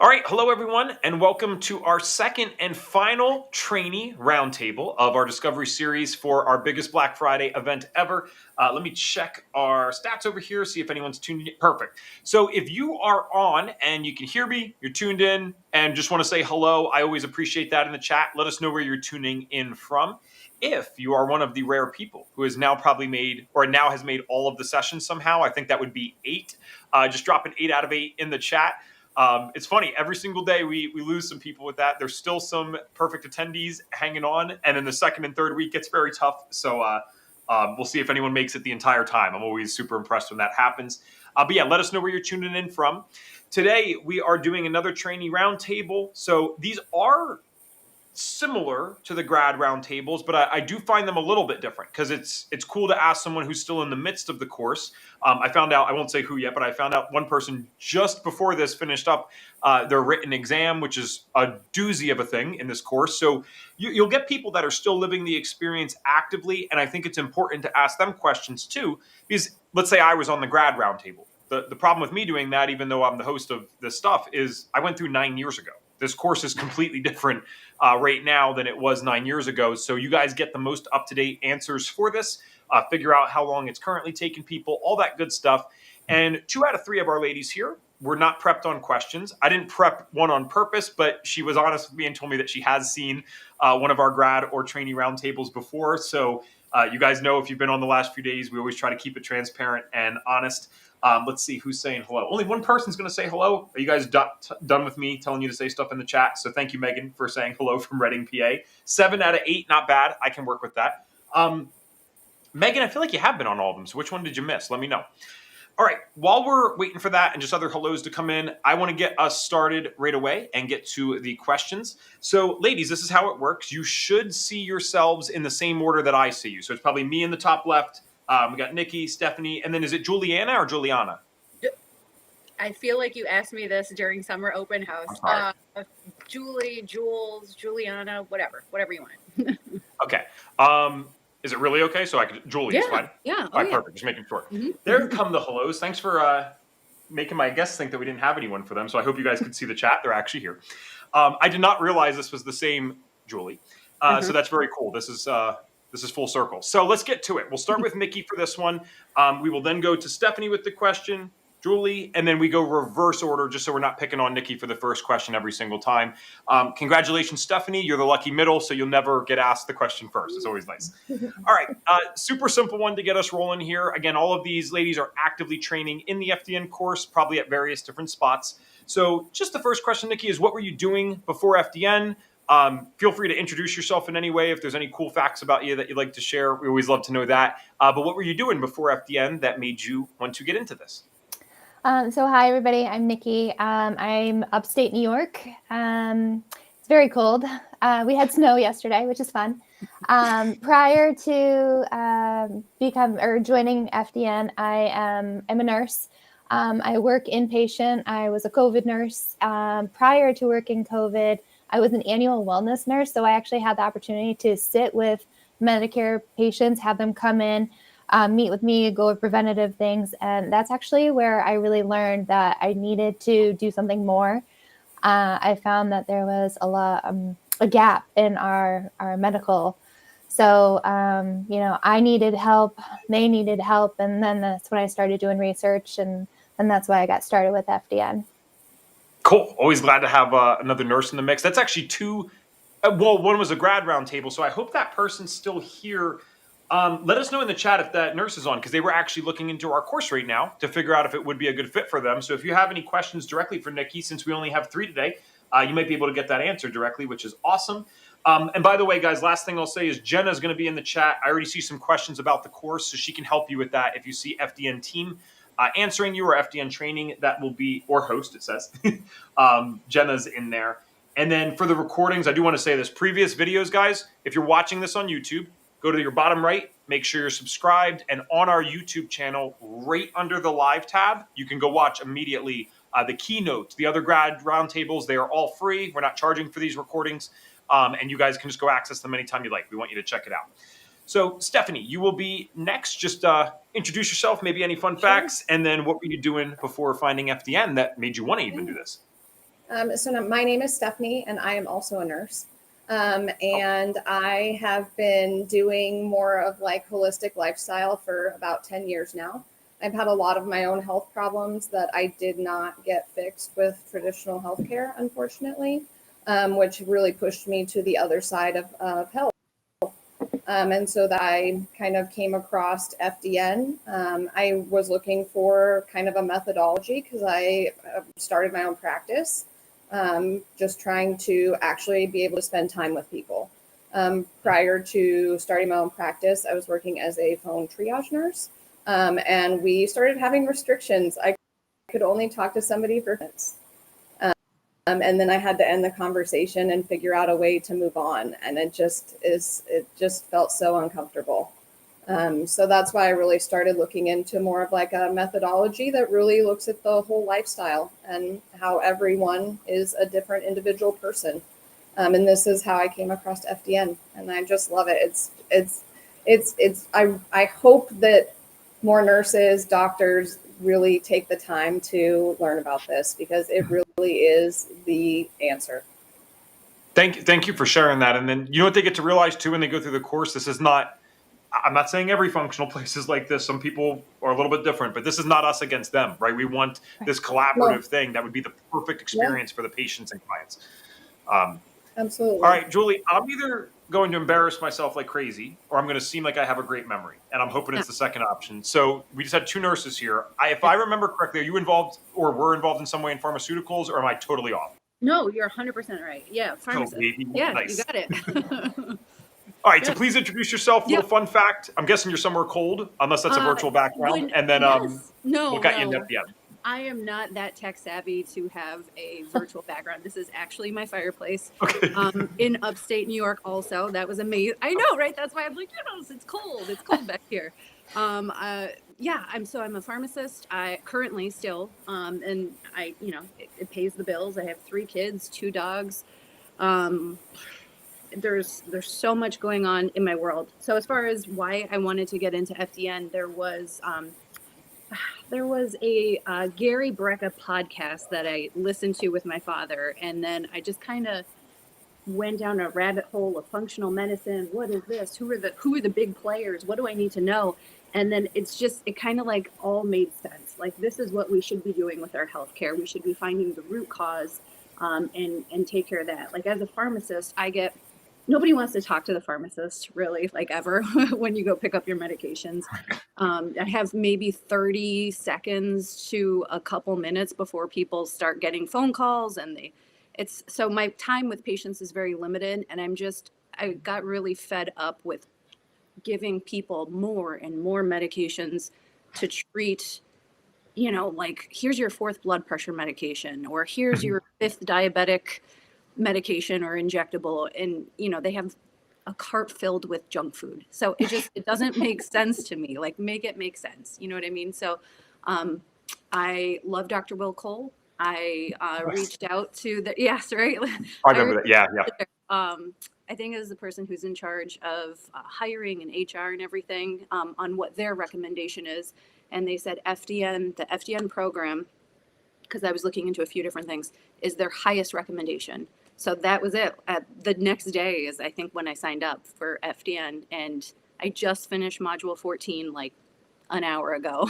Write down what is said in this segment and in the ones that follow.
All right, hello everyone, and welcome to our second and final Trainee Roundtable of our Discovery Series for our biggest Black Friday event ever. Let me check our stats over here, see if anyone's tuned in. Perfect. So if you are on and you can hear me, you're tuned in, and just want to say hello, I always appreciate that in the chat. Let us know where you're tuning in from. If you are one of the rare people who has now probably made, or now has made all of the sessions somehow, I think that would be 8. Just drop an 8 out of 8 in the chat. It's funny, every single day we lose some people with that. There's still some perfect attendees hanging on, and then the second and third week gets very tough. So we'll see if anyone makes it the entire time. I'm always super impressed when that happens. But yeah, let us know where you're tuning in from. Today, we are doing another trainee roundtable. So these are similar to the grad roundtables, but I do find them a little bit different because it's cool to ask someone who's still in the midst of the course. I found out, I won't say who yet, but I found out one person just before this finished up their written exam, which is a doozy of a thing in this course. So you'll get people that are still living the experience actively, and I think it's important to ask them questions too, because let's say I was on the grad roundtable. The problem with me doing that, even though I'm the host of this stuff, is I went through 9 years ago. This course is completely different right now than it was 9 years ago. So you guys get the most up-to-date answers for this, figure out how long it's currently taking people, all that good stuff. And 2 out of 3 of our ladies here were not prepped on questions. I didn't prep one on purpose, but she was honest with me and told me that she has seen one of our grad or trainee roundtables before. So you guys know, if you've been on the last few days, we always try to keep it transparent and honest. Let's see who's saying hello. Only one person's going to say hello. Are you guys done with me telling you to say stuff in the chat? So thank you, Megan, for saying hello from Reading, PA. 7 out of 8, not bad. I can work with that. Megan, I feel like you have been on all of them. So which one did you miss? Let me know. All right, while we're waiting for that and just other hellos to come in, I want to get us started right away and get to the questions. So, ladies, this is how it works. You should see yourselves in the same order that I see you. So it's probably me in the top left. We got Nikki, Stephanie, and then is it Juliana or Juliana? I feel like you asked me this during summer open house. Julie, Jules, Juliana, whatever you want. Okay. Is it really okay? So I could, Julie, it's fine. Yeah. All right, perfect. Just making sure. Mm-hmm. There come the hellos. Thanks for making my guests think that we didn't have anyone for them. So I hope you guys could see the chat. They're actually here. I did not realize this was the same Julie. So that's very cool. This is full circle. So let's get to it. We'll start with Nikki for this one. We will then go to Stephanie with the question, Julie, and then we go reverse order just so we're not picking on Nikki for the first question every single time. Congratulations, Stephanie. You're the lucky middle, so you'll never get asked the question first. It's always nice. All right. Super simple one to get us rolling here. Again, all of these ladies are actively training in the FDN course, probably at various different spots. So just the first question, Nikki, is what were you doing before FDN? Feel free to introduce yourself in any way. If there's any cool facts about you that you'd like to share, we always love to know that. But what were you doing before FDN that made you want to get into this? So hi, everybody. I'm Nikki. I'm upstate New York. It's very cold. We had snow yesterday, which is fun. Prior to joining FDN, I am a nurse. I work inpatient. I was a COVID nurse. Prior to working COVID, I was an annual wellness nurse. So I actually had the opportunity to sit with Medicare patients, have them come in, meet with me, go over preventative things. And that's actually where I really learned that I needed to do something more. I found that there was a gap in our medical. So, I needed help, they needed help. And then that's when I started doing research, and that's why I got started with FDN. Cool. Always glad to have another nurse in the mix. That's actually 2. One was a grad roundtable. So I hope that person's still here. Let us know in the chat if that nurse is on, because they were actually looking into our course right now to figure out if it would be a good fit for them. So if you have any questions directly for Nikki, since we only have 3 today, you might be able to get that answer directly, which is awesome. And by the way, guys, last thing I'll say is Jenna is going to be in the chat. I already see some questions about the course, so she can help you with that. If you see FDN team answering you or FDN training, that will be, or host, it says. Jenna's in there. And then for the recordings, I do want to say this. Previous videos, guys, if you're watching this on YouTube, go to your bottom right, make sure you're subscribed, and on our YouTube channel, right under the live tab, you can go watch immediately the keynote, the other grad roundtables. They are all free. We're not charging for these recordings, and you guys can just go access them anytime you like. We want you to check it out. So, Stephanie, you will be next. Just introduce yourself, maybe any fun facts, and then what were you doing before finding FDN that made you want to even do this? My name is Stephanie, and I am also a nurse. And I have been doing more of like holistic lifestyle for about 10 years now. I've had a lot of my own health problems that I did not get fixed with traditional healthcare, unfortunately, which really pushed me to the other side of health. And so that I kind of came across FDN. I was looking for kind of a methodology because I started my own practice, just trying to actually be able to spend time with people. Prior to starting my own practice, I was working as a phone triage nurse, and we started having restrictions. I could only talk to somebody for minutes. And then I had to end the conversation and figure out a way to move on. And it just felt so uncomfortable. So that's why I really started looking into more of like a methodology that really looks at the whole lifestyle and how everyone is a different individual person. And this is how I came across FDN, and I just love it. I hope that more nurses, doctors really take the time to learn about this because it really is the answer. Thank you for sharing that. And then you know what they get to realize too when they go through the course? This is not, I'm not saying every functional place is like this. Some people are a little bit different, but this is not us against them, right? We want this collaborative thing that would be the perfect experience for the patients and clients. Absolutely. All right, Julie, I'm either going to embarrass myself like crazy or I'm going to seem like I have a great memory. And I'm hoping it's the second option. So we just had two nurses here. If I remember correctly, are you involved or were involved in some way in pharmaceuticals, or am I totally off? No, you're 100% right. Yeah, pharmacist. Yeah, nice. You got it. All right, so please introduce yourself. Little fun fact. I'm guessing you're somewhere cold, unless that's a virtual background. And then we'll get you in at the end. I am not that tech savvy to have a virtual background. This is actually my fireplace. Okay. In upstate New York also. That was amazing. I know, right? That's why I'm like, it's cold. It's cold back here. I'm a pharmacist. I currently still, and I, it pays the bills. I have 3 kids, 2 dogs. There's so much going on in my world. So as far as why I wanted to get into FDN, there was a Gary Brecka podcast that I listened to with my father, and then I just kind of went down a rabbit hole of functional medicine. What is this? Who are the big players? What do I need to know? And then it kind of like all made sense. Like, this is what we should be doing with our healthcare. We should be finding the root cause and take care of that. Like, as a pharmacist, nobody wants to talk to the pharmacist, really, like, ever, when you go pick up your medications. I have maybe 30 seconds to a couple minutes before people start getting phone calls, and so my time with patients is very limited, and I got really fed up with giving people more and more medications to treat, like, here's your 4th blood pressure medication, or here's your 5th diabetic medication or injectable, and they have a cart filled with junk food. So it doesn't make sense to me. Like, make it make sense. You know what I mean? So I love Dr. Will Cole. I reached out to yes, right? I remember that. Yeah. I think as the person who's in charge of hiring and HR and everything, on what their recommendation is. And they said the FDN program, because I was looking into a few different things, is their highest recommendation. So that was it. The next day is, I think, when I signed up for FDN, and I just finished module 14 like an hour ago.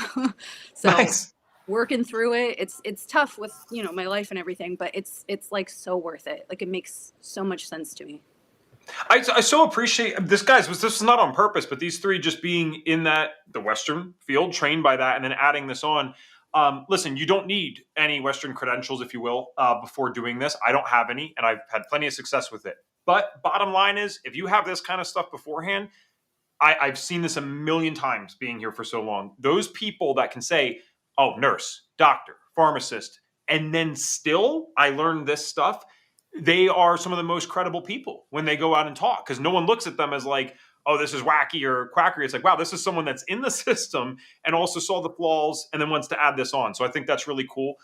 So nice. Working through it, it's tough with my life and everything, but it's like so worth it. Like, it makes so much sense to me. I so appreciate this, guys. This was not on purpose, but these 3 just being in the Western field, trained by that, and then adding this on. Listen, you don't need any Western credentials, if you will, before doing this. I don't have any, and I've had plenty of success with it. But bottom line is, if you have this kind of stuff beforehand, I've seen this a million times being here for so long. Those people that can say, oh, nurse, doctor, pharmacist, and then still I learned this stuff, they are some of the most credible people when they go out and talk, because no one looks at them as like, oh, this is wacky or quackery. It's like, wow, this is someone that's in the system and also saw the flaws and then wants to add this on. So I think that's really cool.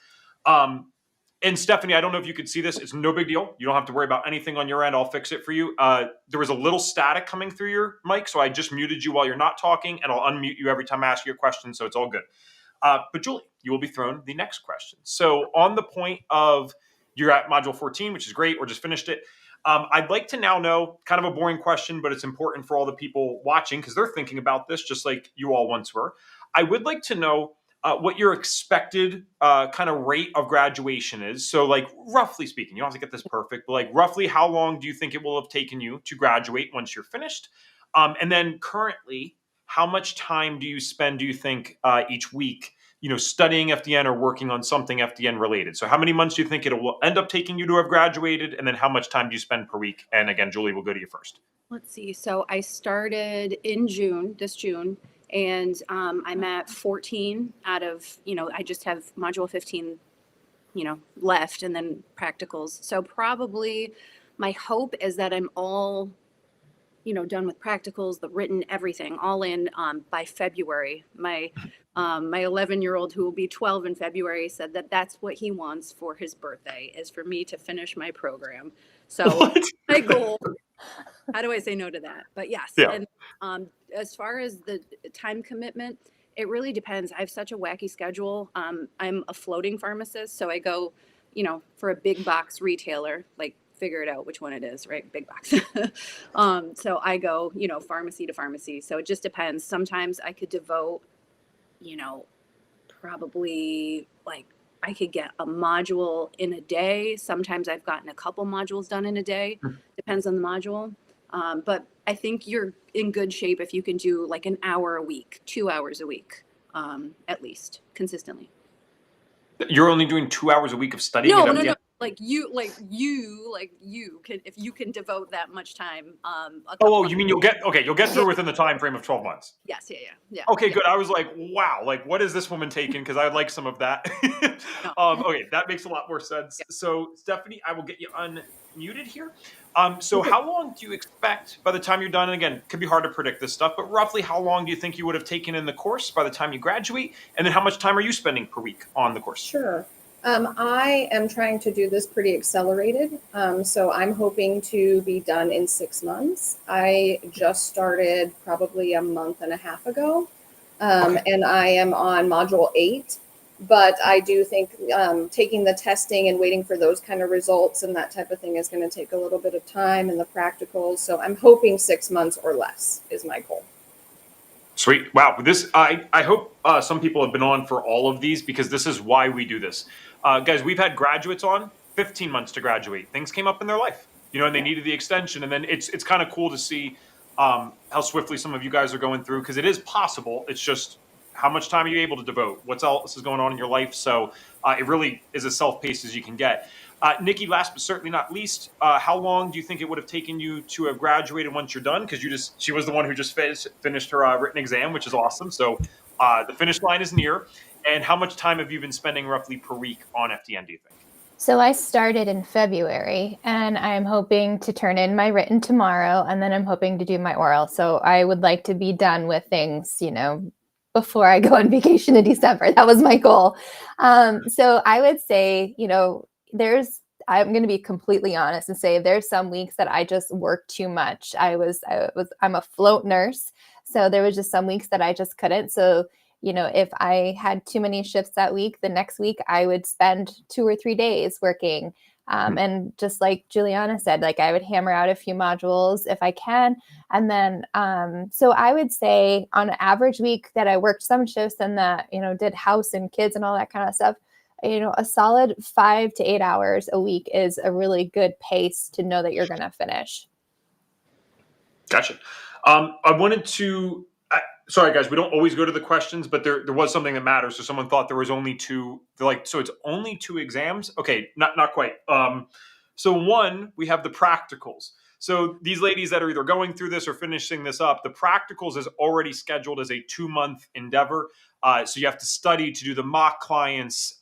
And Stephanie, I don't know if you could see this. It's no big deal. You don't have to worry about anything on your end. I'll fix it for you. There was a little static coming through your mic, so I just muted you while you're not talking, and I'll unmute you every time I ask you a question, so it's all good. But Julie, you will be thrown the next question. So on the point of you're at module 14, which is great, or just finished it. I'd like to now know, kind of a boring question, but it's important for all the people watching because they're thinking about this just like you all once were. I would like to know what your expected kind of rate of graduation is. So, like, roughly speaking, you don't have to get this perfect, but like, roughly how long do you think it will have taken you to graduate once you're finished? And then currently, how much time do you spend, do you think, each week, studying FDN or working on something FDN related? So how many months do you think it will end up taking you to have graduated? And then how much time do you spend per week? And again, Julie, we'll go to you first. Let's see. So I started in this June, and I'm at 14 out of, I just have module 15, left, and then practicals. So probably my hope is that I'm all, done with practicals, the written, everything, all in by February. My 11-year-old, who will be 12 in February, said that that's what he wants for his birthday, is for me to finish my program. So What? my goal. How do I say no to that? But yes. Yeah. And as far as the time commitment, it really depends. I have such a wacky schedule. I'm a floating pharmacist, so I go, for a big box retailer, like, figure it out which one it is, right? Big box. So I go, pharmacy to pharmacy. So it just depends. Sometimes I could devote, probably like I could get a module in a day. Sometimes I've gotten a couple modules done in a day. Depends on the module. But I think you're in good shape if you can do like an hour a week, 2 hours a week, at least consistently. You're only doing 2 hours a week of studying? No. Like you can, if you can devote that much time. You mean you'll get through within the time frame of 12 months? Yes, yeah. Okay, yeah. Good. I was like, wow, like what is this woman taking? Because I would like some of that. Okay, that makes a lot more sense. Yeah. So Stephanie, I will get you unmuted here. So how long do you expect by the time you're done? And again, it could be hard to predict this stuff, but roughly how long do you think you would have taken in the course by the time you graduate? And then how much time are you spending per week on the course? Sure. I am trying to do this pretty accelerated. So I'm hoping to be done in 6 months. I just started probably a month and a half ago. And I am on module 8, but I do think taking the testing and waiting for those kind of results and that type of thing is going to take a little bit of time, and the practicals. So I'm hoping 6 months or less is my goal. Sweet. Wow. I hope some people have been on for all of these, because this is why we do this. Guys, we've had graduates on 15 months to graduate. Things came up in their life, and they needed the extension. And then it's kind of cool to see how swiftly some of you guys are going through, because it is possible. It's just how much time are you able to devote? What else is going on in your life? So it really is as self-paced as you can get. Nikki, last but certainly not least, how long do you think it would have taken you to have graduated once you're done? Because she was the one who just finished her written exam, which is awesome. So the finish line is near. And how much time have you been spending roughly per week on FDN, do you think? So I started in February, and I'm hoping to turn in my written tomorrow, and then I'm hoping to do my oral. So I would like to be done with things, before I go on vacation in December. That was my goal. So I would say, I'm going to be completely honest and say there's some weeks that I just work too much. I'm a float nurse. So there was just some weeks that I just couldn't. So, if I had too many shifts that week, the next week I would spend 2 or 3 days working. And just like Juliana said, like I would hammer out a few modules if I can. And then, so I would say on an average week that I worked some shifts and that, did house and kids and all that kind of stuff, a solid 5 to 8 hours a week is a really good pace to know that you're going to finish. Gotcha. I wanted to, sorry guys, we don't always go to the questions, but there was something that matters. So someone thought there was only 2. They're like, so it's only 2 exams? Okay, not quite. So one, we have the practicals. So these ladies that are either going through this or finishing this up, the practicals is already scheduled as a 2-month endeavor. So you have to study to do the mock clients.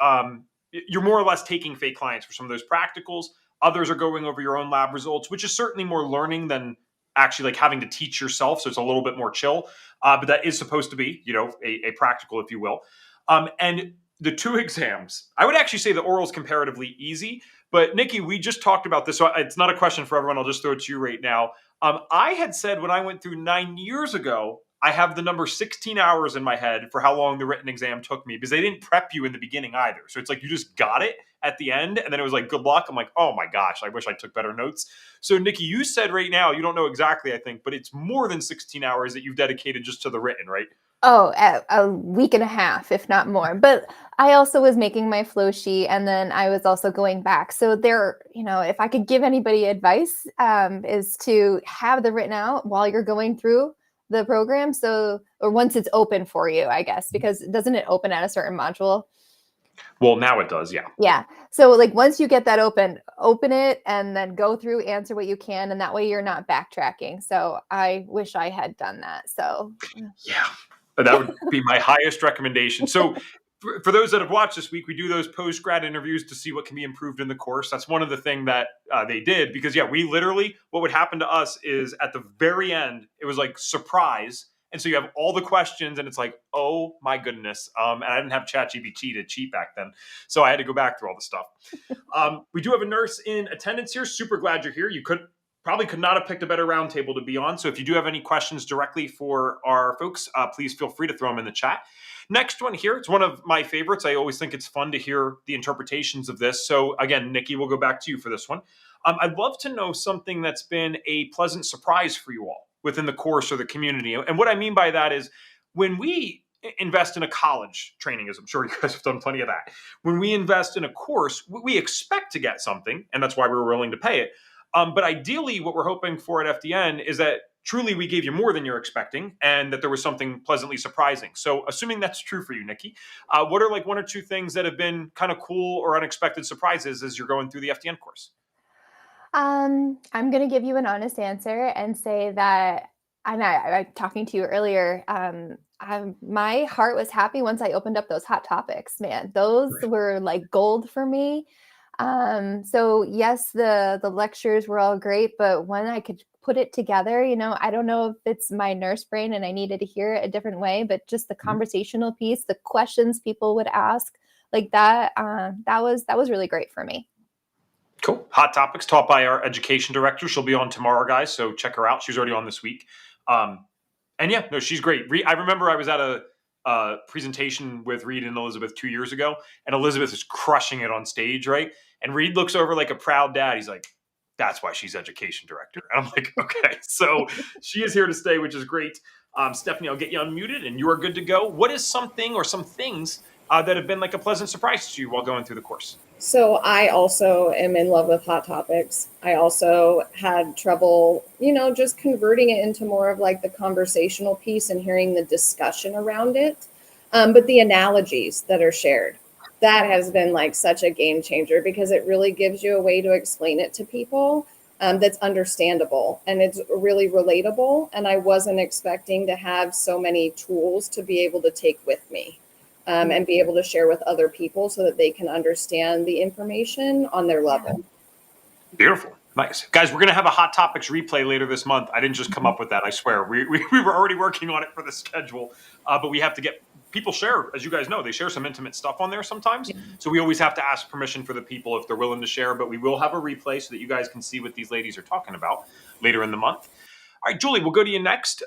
You're more or less taking fake clients for some of those practicals. Others are going over your own lab results, which is certainly more learning than actually like having to teach yourself. So it's a little bit more chill. But that is supposed to be, a practical, if you will. And the 2 exams, I would actually say the oral is comparatively easy. But Nikki, we just talked about this, so it's not a question for everyone. I'll just throw it to you right now. I had said when I went through 9 years ago, I have the number 16 hours in my head for how long the written exam took me, because they didn't prep you in the beginning either. So it's like you just got it at the end, and then it was like, good luck. I'm like, oh my gosh, I wish I took better notes. So Nikki, you said right now, you don't know exactly, I think, but it's more than 16 hours that you've dedicated just to the written, right? Oh, a week and a half, if not more. But I also was making my flow sheet, and then I was also going back. So there, if I could give anybody advice, is to have the written out while you're going through the program. So, or once it's open for you, I guess, because doesn't it open at a certain module? Well, now it does, yeah. Yeah. So like once you get that open it and then go through, answer what you can. And that way you're not backtracking. So I wish I had done that. So yeah, that would be my highest recommendation. So for those that have watched this week, we do those post-grad interviews to see what can be improved in the course. That's one of the things that they did, because we literally, what would happen to us is at the very end, it was like surprise. And so you have all the questions and it's like, oh my goodness. And I didn't have ChatGPT to cheat back then. So I had to go back through all the stuff. We do have a nurse in attendance here. Super glad you're here. You probably could not have picked a better roundtable to be on. So if you do have any questions directly for our folks, please feel free to throw them in the chat. Next one here, it's one of my favorites. I always think it's fun to hear the interpretations of this. So again, Nikki, we'll go back to you for this one. I'd love to know something that's been a pleasant surprise for you all within the course or the community. And what I mean by that is when we invest in a college training, as I'm sure you guys have done plenty of that, when we invest in a course, we expect to get something, and that's why we're willing to pay it. But ideally, what we're hoping for at FDN is that truly we gave you more than you're expecting and that there was something pleasantly surprising. So assuming that's true for you, Nikki, what are like one or two things that have been kind of cool or unexpected surprises as you're going through the FDN course? I'm going to give you an honest answer and say that I talking to you earlier. My heart was happy once I opened up those hot topics, man. Those were like gold for me. So yes, the lectures were all great, but when I could put it together, I don't know if it's my nurse brain and I needed to hear it a different way, but just the conversational piece, the questions people would ask like that, that was really great for me. Cool. Hot topics taught by our education director. She'll be on tomorrow, guys. So check her out. She's already on this week. And yeah, no, she's great. I remember I was at a presentation with Reed and Elizabeth 2 years ago, and Elizabeth is crushing it on stage, right? And Reed looks over like a proud dad. He's like, that's why she's education director. And I'm like, okay. So she is here to stay, which is great. Stephanie, I'll get you unmuted and you are good to go. What is something or some things that have been like a pleasant surprise to you while going through the course? So I also am in love with hot topics. I also had trouble, just converting it into more of like the conversational piece and hearing the discussion around it. But the analogies that are shared, that has been like such a game changer because it really gives you a way to explain it to people that's understandable and it's really relatable. And I wasn't expecting to have so many tools to be able to take with me. And be able to share with other people so that they can understand the information on their level. Beautiful. Nice. Guys, we're going to have a Hot Topics replay later this month. I didn't just come up with that, I swear. We were already working on it for the schedule, but we have to get people share. As you guys know, they share some intimate stuff on there sometimes. So we always have to ask permission for the people if they're willing to share, but we will have a replay so that you guys can see what these ladies are talking about later in the month. All right, Julie, we'll go to you next.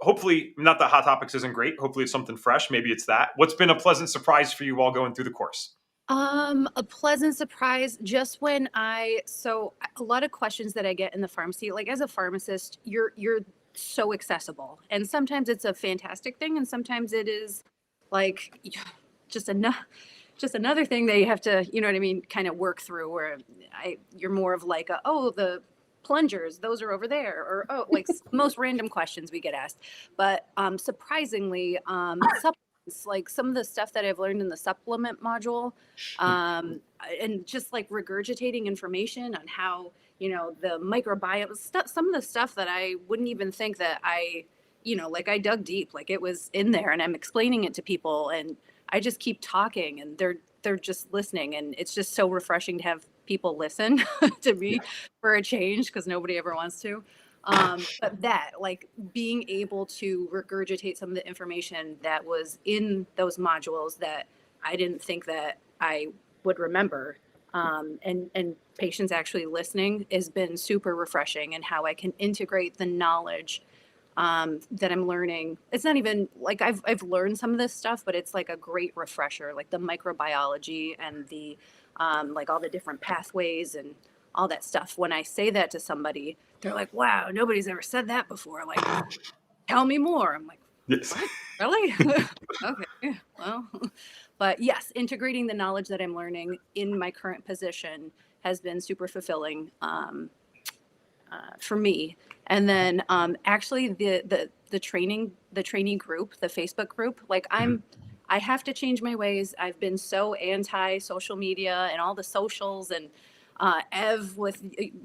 Hopefully, not that Hot Topics isn't great. Hopefully it's something fresh. Maybe it's that. What's been a pleasant surprise for you while going through the course? A pleasant surprise just when so a lot of questions that I get in the pharmacy, like as a pharmacist, you're so accessible. And sometimes it's a fantastic thing. And sometimes it is like just another thing that you have to, kind of work through where you're more of like, the plungers, those are over there, or like most random questions we get asked. But surprisingly, supplements, like some of the stuff that I've learned in the supplement module, and just like regurgitating information on how the microbiome stuff, some of the stuff that I wouldn't even think that I dug deep, like it was in there, and I'm explaining it to people, and I just keep talking, and they're just listening, and it's just so refreshing to have people listen to me for a change, because nobody ever wants to. But that, like being able to regurgitate some of the information that was in those modules that I didn't think that I would remember, and patients actually listening has been super refreshing, and how I can integrate the knowledge that I'm learning. It's not even like I've learned some of this stuff, but it's like a great refresher, like the microbiology and the like all the different pathways and all that stuff. When I say that to somebody, they're like, wow, nobody's ever said that before. Like, tell me more. I'm like, Yes. what? Really? Okay. Well, but yes, integrating the knowledge that I'm learning in my current position has been super fulfilling for me. And then actually the trainee group, the Facebook group, like I have to change my ways. I've been so anti social media and all the socials and Ev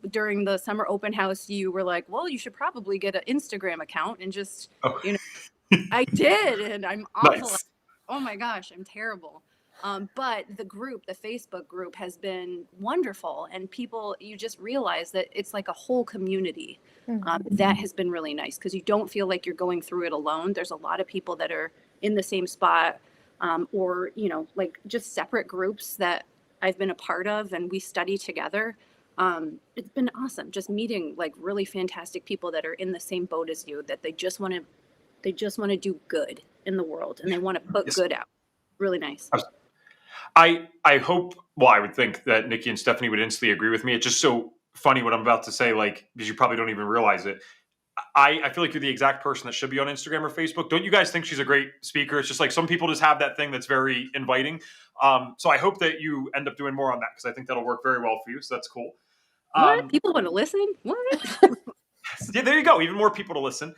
during the summer open house, you were like, well, you should probably get an Instagram account and just, Oh, I did, and I'm awful. nice. Oh my gosh, I'm terrible. But the group, the Facebook group, has been wonderful, and people, you just realize that it's like a whole community. That has been really nice because you don't feel like you're going through it alone. There's a lot of people that are in the same spot, or like just separate groups that I've been a part of, and we study together. It's been awesome just meeting like really fantastic people that are in the same boat as you, that they just want to do good in the world and they want to put Yes. good out. Really nice. I hope, well, I would think that Nikki and Stephanie would instantly agree with me. It's just so funny what I'm about to say, like, because you probably don't even realize it. I feel like you're the exact person that should be on Instagram or Facebook. Don't you guys think she's a great speaker? It's just like some people just have that thing that's very inviting. So I hope that you end up doing more on that because I think that'll work very well for you. So that's cool. What? People want to listen? What? Yeah, there you go. Even more people to listen.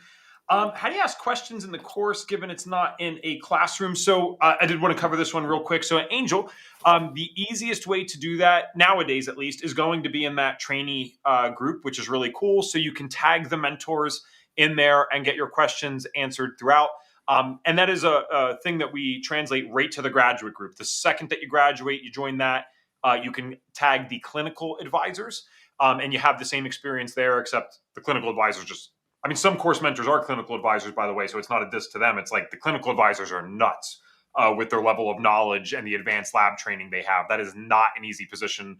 How do you ask questions in the course given it's not in a classroom? So I did want to cover this one real quick. So Angel, the easiest way to do that nowadays, at least, is going to be in that trainee group, which is really cool. So you can tag the mentors in there and get your questions answered throughout. And that is a thing that we translate right to the graduate group. The second that you graduate, you join that. You can tag the clinical advisors, and you have the same experience there, except the clinical advisors just, I mean, some course mentors are clinical advisors, by the way, so it's not a diss to them. It's like the clinical advisors are nuts with their level of knowledge and the advanced lab training they have. That is not an easy position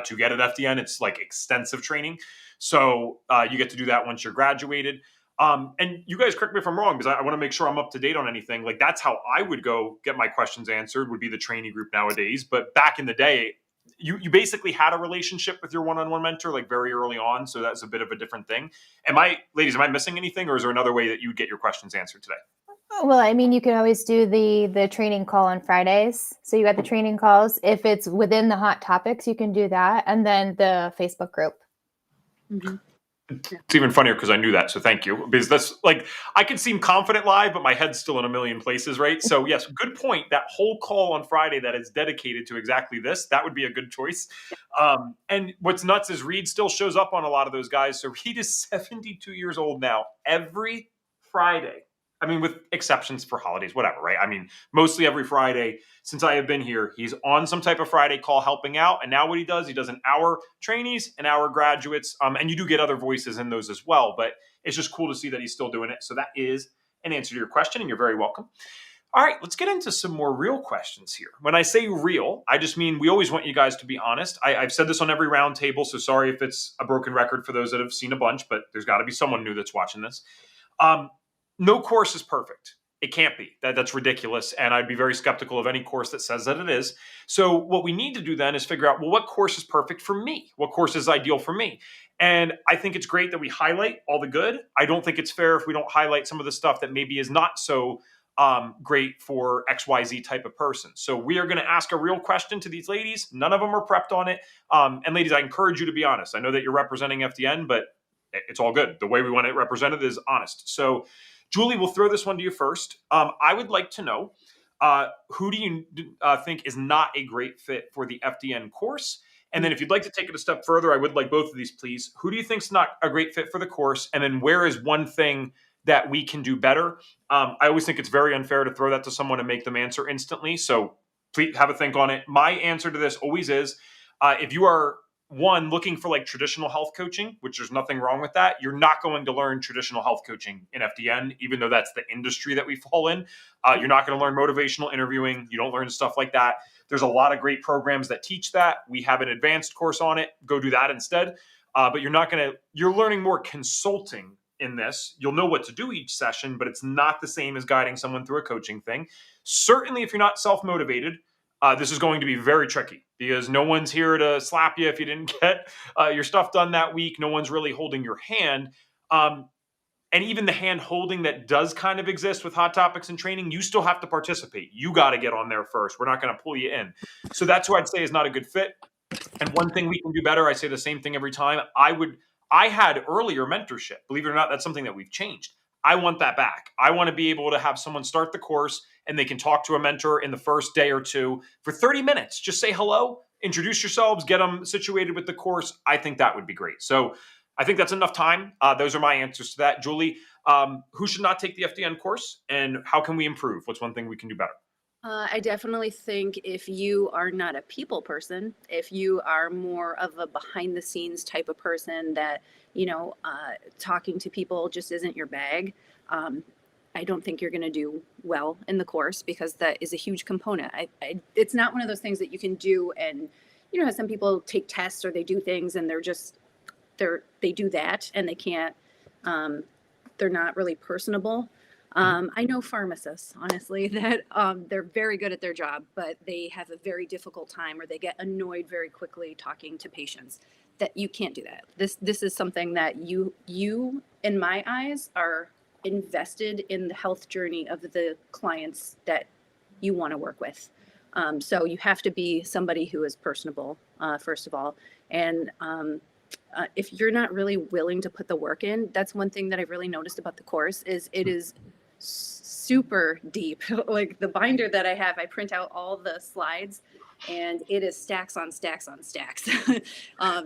to get at FDN. It's like extensive training. So you get to do that once you're graduated. And you guys correct me if I'm wrong, because I want to make sure I'm up to date on anything. Like that's how I would go get my questions answered, would be the trainee group nowadays. But back in the day, you basically had a relationship with your one-on-one mentor like very early on. So that's a bit of a different thing. Am I missing anything, or is there another way that you would get your questions answered today? Well, I mean, you can always do the training call on Fridays. So you got the training calls. If it's within the hot topics, you can do that. And then the Facebook group. Mm-hmm. It's even funnier because I knew that. So thank you. Because that's like, I can seem confident live, but my head's still in a million places, right? So yes, good point. That whole call on Friday that is dedicated to exactly this, that would be a good choice. And what's nuts is Reed still shows up on a lot of those guys. So Reed is 72 years old now. Every Friday, I mean, with exceptions for holidays, whatever, right? I mean, mostly every Friday since I have been here, he's on some type of Friday call helping out. And now what he does an hour trainees, an hour graduates. And you do get other voices in those as well. But it's just cool to see that he's still doing it. So that is an answer to your question, and you're very welcome. All right, let's get into some more real questions here. When I say real, I just mean we always want you guys to be honest. I've said this on every roundtable, so sorry if it's a broken record for those that have seen a bunch, but there's got to be someone new that's watching this. No course is perfect. It can't be. That's ridiculous. And I'd be very skeptical of any course that says that it is. So what we need to do then is figure out, well, what course is perfect for me? What course is ideal for me? And I think it's great that we highlight all the good. I don't think it's fair if we don't highlight some of the stuff that maybe is not so great for XYZ type of person. So we are going to ask a real question to these ladies. None of them are prepped on it. And ladies, I encourage you to be honest. I know that you're representing FDN, but it's all good. The way we want it represented is honest. So Julie, we'll throw this one to you first. I would like to know, who do you think is not a great fit for the FDN course? And then if you'd like to take it a step further, I would like both of these, please. Who do you think is not a great fit for the course? And then where is one thing that we can do better? I always think it's very unfair to throw that to someone and make them answer instantly. So please have a think on it. My answer to this always is, if you are looking for like traditional health coaching, which there's nothing wrong with that, you're not going to learn traditional health coaching in FDN, even though that's the industry that we fall in. You're not going to learn motivational interviewing. You don't learn stuff like that. There's a lot of great programs that teach that. We have an advanced course on it. Go do that instead. But you're learning more consulting in this. You'll know what to do each session, but it's not the same as guiding someone through a coaching thing. Certainly, if you're not self-motivated, this is going to be very tricky. because no one's here to slap you if you didn't get your stuff done that week. No one's really holding your hand. And even the hand holding that does kind of exist with Hot Topics and training, you still have to participate. You got to get on there first. We're not going to pull you in. So that's what I'd say is not a good fit. And one thing we can do better, I say the same thing every time. I had earlier mentorship. Believe it or not, that's something that we've changed. I want that back. I want to be able to have someone start the course and they can talk to a mentor in the first day or two for 30 minutes. Just say hello, introduce yourselves, get them situated with the course. I think that would be great. So I think that's enough time. Those are my answers to that. Julie, who should not take the FDN course and how can we improve? What's one thing we can do better? I definitely think if you are not a people person, if you are more of a behind the scenes type of person that, talking to people just isn't your bag, I don't think you're going to do well in the course because that is a huge component. It's not one of those things that you can do. And, some people take tests or they do things and they do that and they can't, they're not really personable. I know pharmacists, honestly, that they're very good at their job, but they have a very difficult time or they get annoyed very quickly talking to patients. That you can't do that. This is something that you, in my eyes, are invested in the health journey of the clients that you want to work with. So you have to be somebody who is personable, first of all, and if you're not really willing to put the work in, that's one thing that I've really noticed about the course is it is super deep. Like the binder that I have, I print out all the slides and it is stacks on stacks on stacks.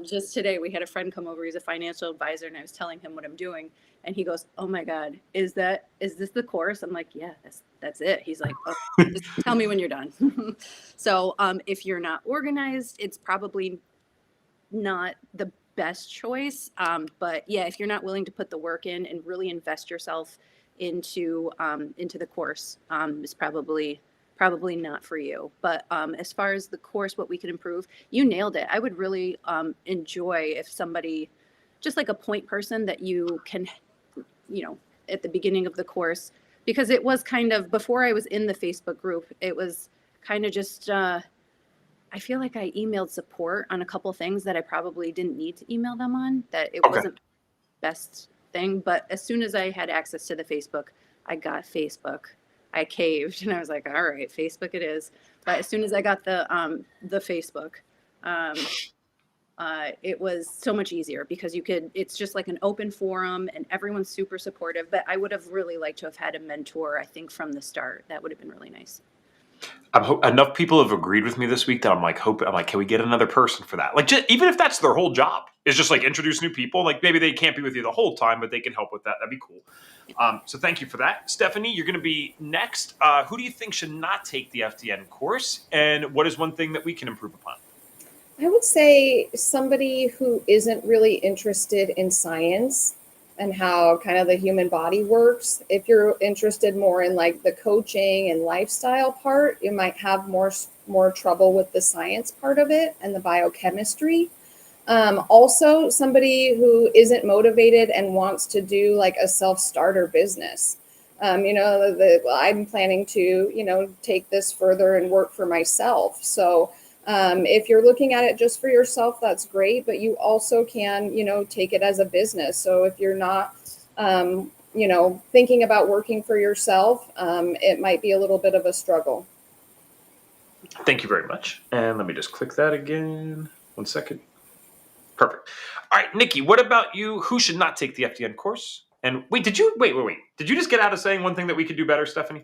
Just today we had a friend come over, he's a financial advisor, and I was telling him what I'm doing and he goes, "Oh my God, is this the course?" I'm like, "Yeah, that's it." He's like, "Oh, just tell me when you're done." So if you're not organized, it's probably not the best choice. But yeah, if you're not willing to put the work in and really invest yourself into the course, is probably not for you. But as far as the course, what we could improve, you nailed it. I would really enjoy if somebody, just like a point person that you can, at the beginning of the course, because it was kind of, before I was in the Facebook group, it was kind of just, I feel like I emailed support on a couple things that I probably didn't need to email them on, that it wasn't the best thing. But as soon as I had access to the Facebook, I got Facebook. I caved and I was like, all right, Facebook it is. But as soon as I got the Facebook, it was so much easier because it's just like an open forum and everyone's super supportive. But I would have really liked to have had a mentor, I think, from the start. That would have been really nice. Enough people have agreed with me this week that I'm like, can we get another person for that? Like, even if that's their whole job, is just like introduce new people. Like maybe they can't be with you the whole time, but they can help with that. That'd be cool. So thank you for that. Stephanie, you're going to be next. Who do you think should not take the FDN course? And what is one thing that we can improve upon? I would say somebody who isn't really interested in science and how kind of the human body works. If you're interested more in like the coaching and lifestyle part, you might have more trouble with the science part of it and the biochemistry. Also, somebody who isn't motivated and wants to do like a self-starter business. I'm planning to, take this further and work for myself. So if you're looking at it just for yourself, that's great, but you also can, take it as a business. So if you're not, thinking about working for yourself, it might be a little bit of a struggle. Thank you very much. And let me just click that again. 1 second. Perfect. All right, Nikki, what about you? Who should not take the FDN course? And wait. Did you just get out of saying one thing that we could do better, Stephanie?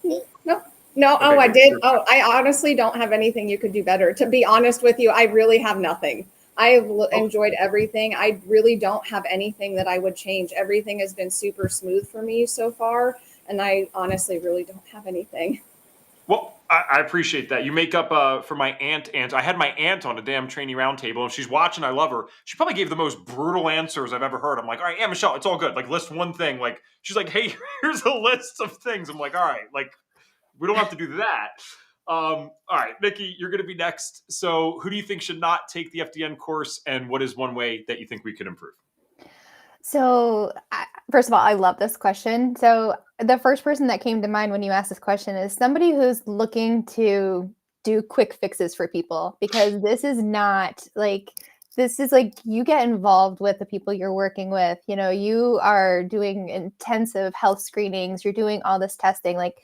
No. Okay, I did. Oh, I honestly don't have anything you could do better. To be honest with you, I really have nothing. I've enjoyed everything. I really don't have anything that I would change. Everything has been super smooth for me so far. And I honestly really don't have anything. Well, I appreciate that. You make up for my aunt. I had my aunt on a damn trainee roundtable. If she's watching, I love her. She probably gave the most brutal answers I've ever heard. I'm like, all right, Michelle, it's all good. Like, list one thing. Like, she's like, hey, here's a list of things. I'm like, all right, like, we don't have to do that. All right, Nikki, you're going to be next. So who do you think should not take the FDN course? And what is one way that you think we could improve? So first of all, I love this question. So the first person that came to mind when you asked this question is somebody who's looking to do quick fixes for people, because this is like you get involved with the people you're working with. You know, you are doing intensive health screenings, you're doing all this testing. Like,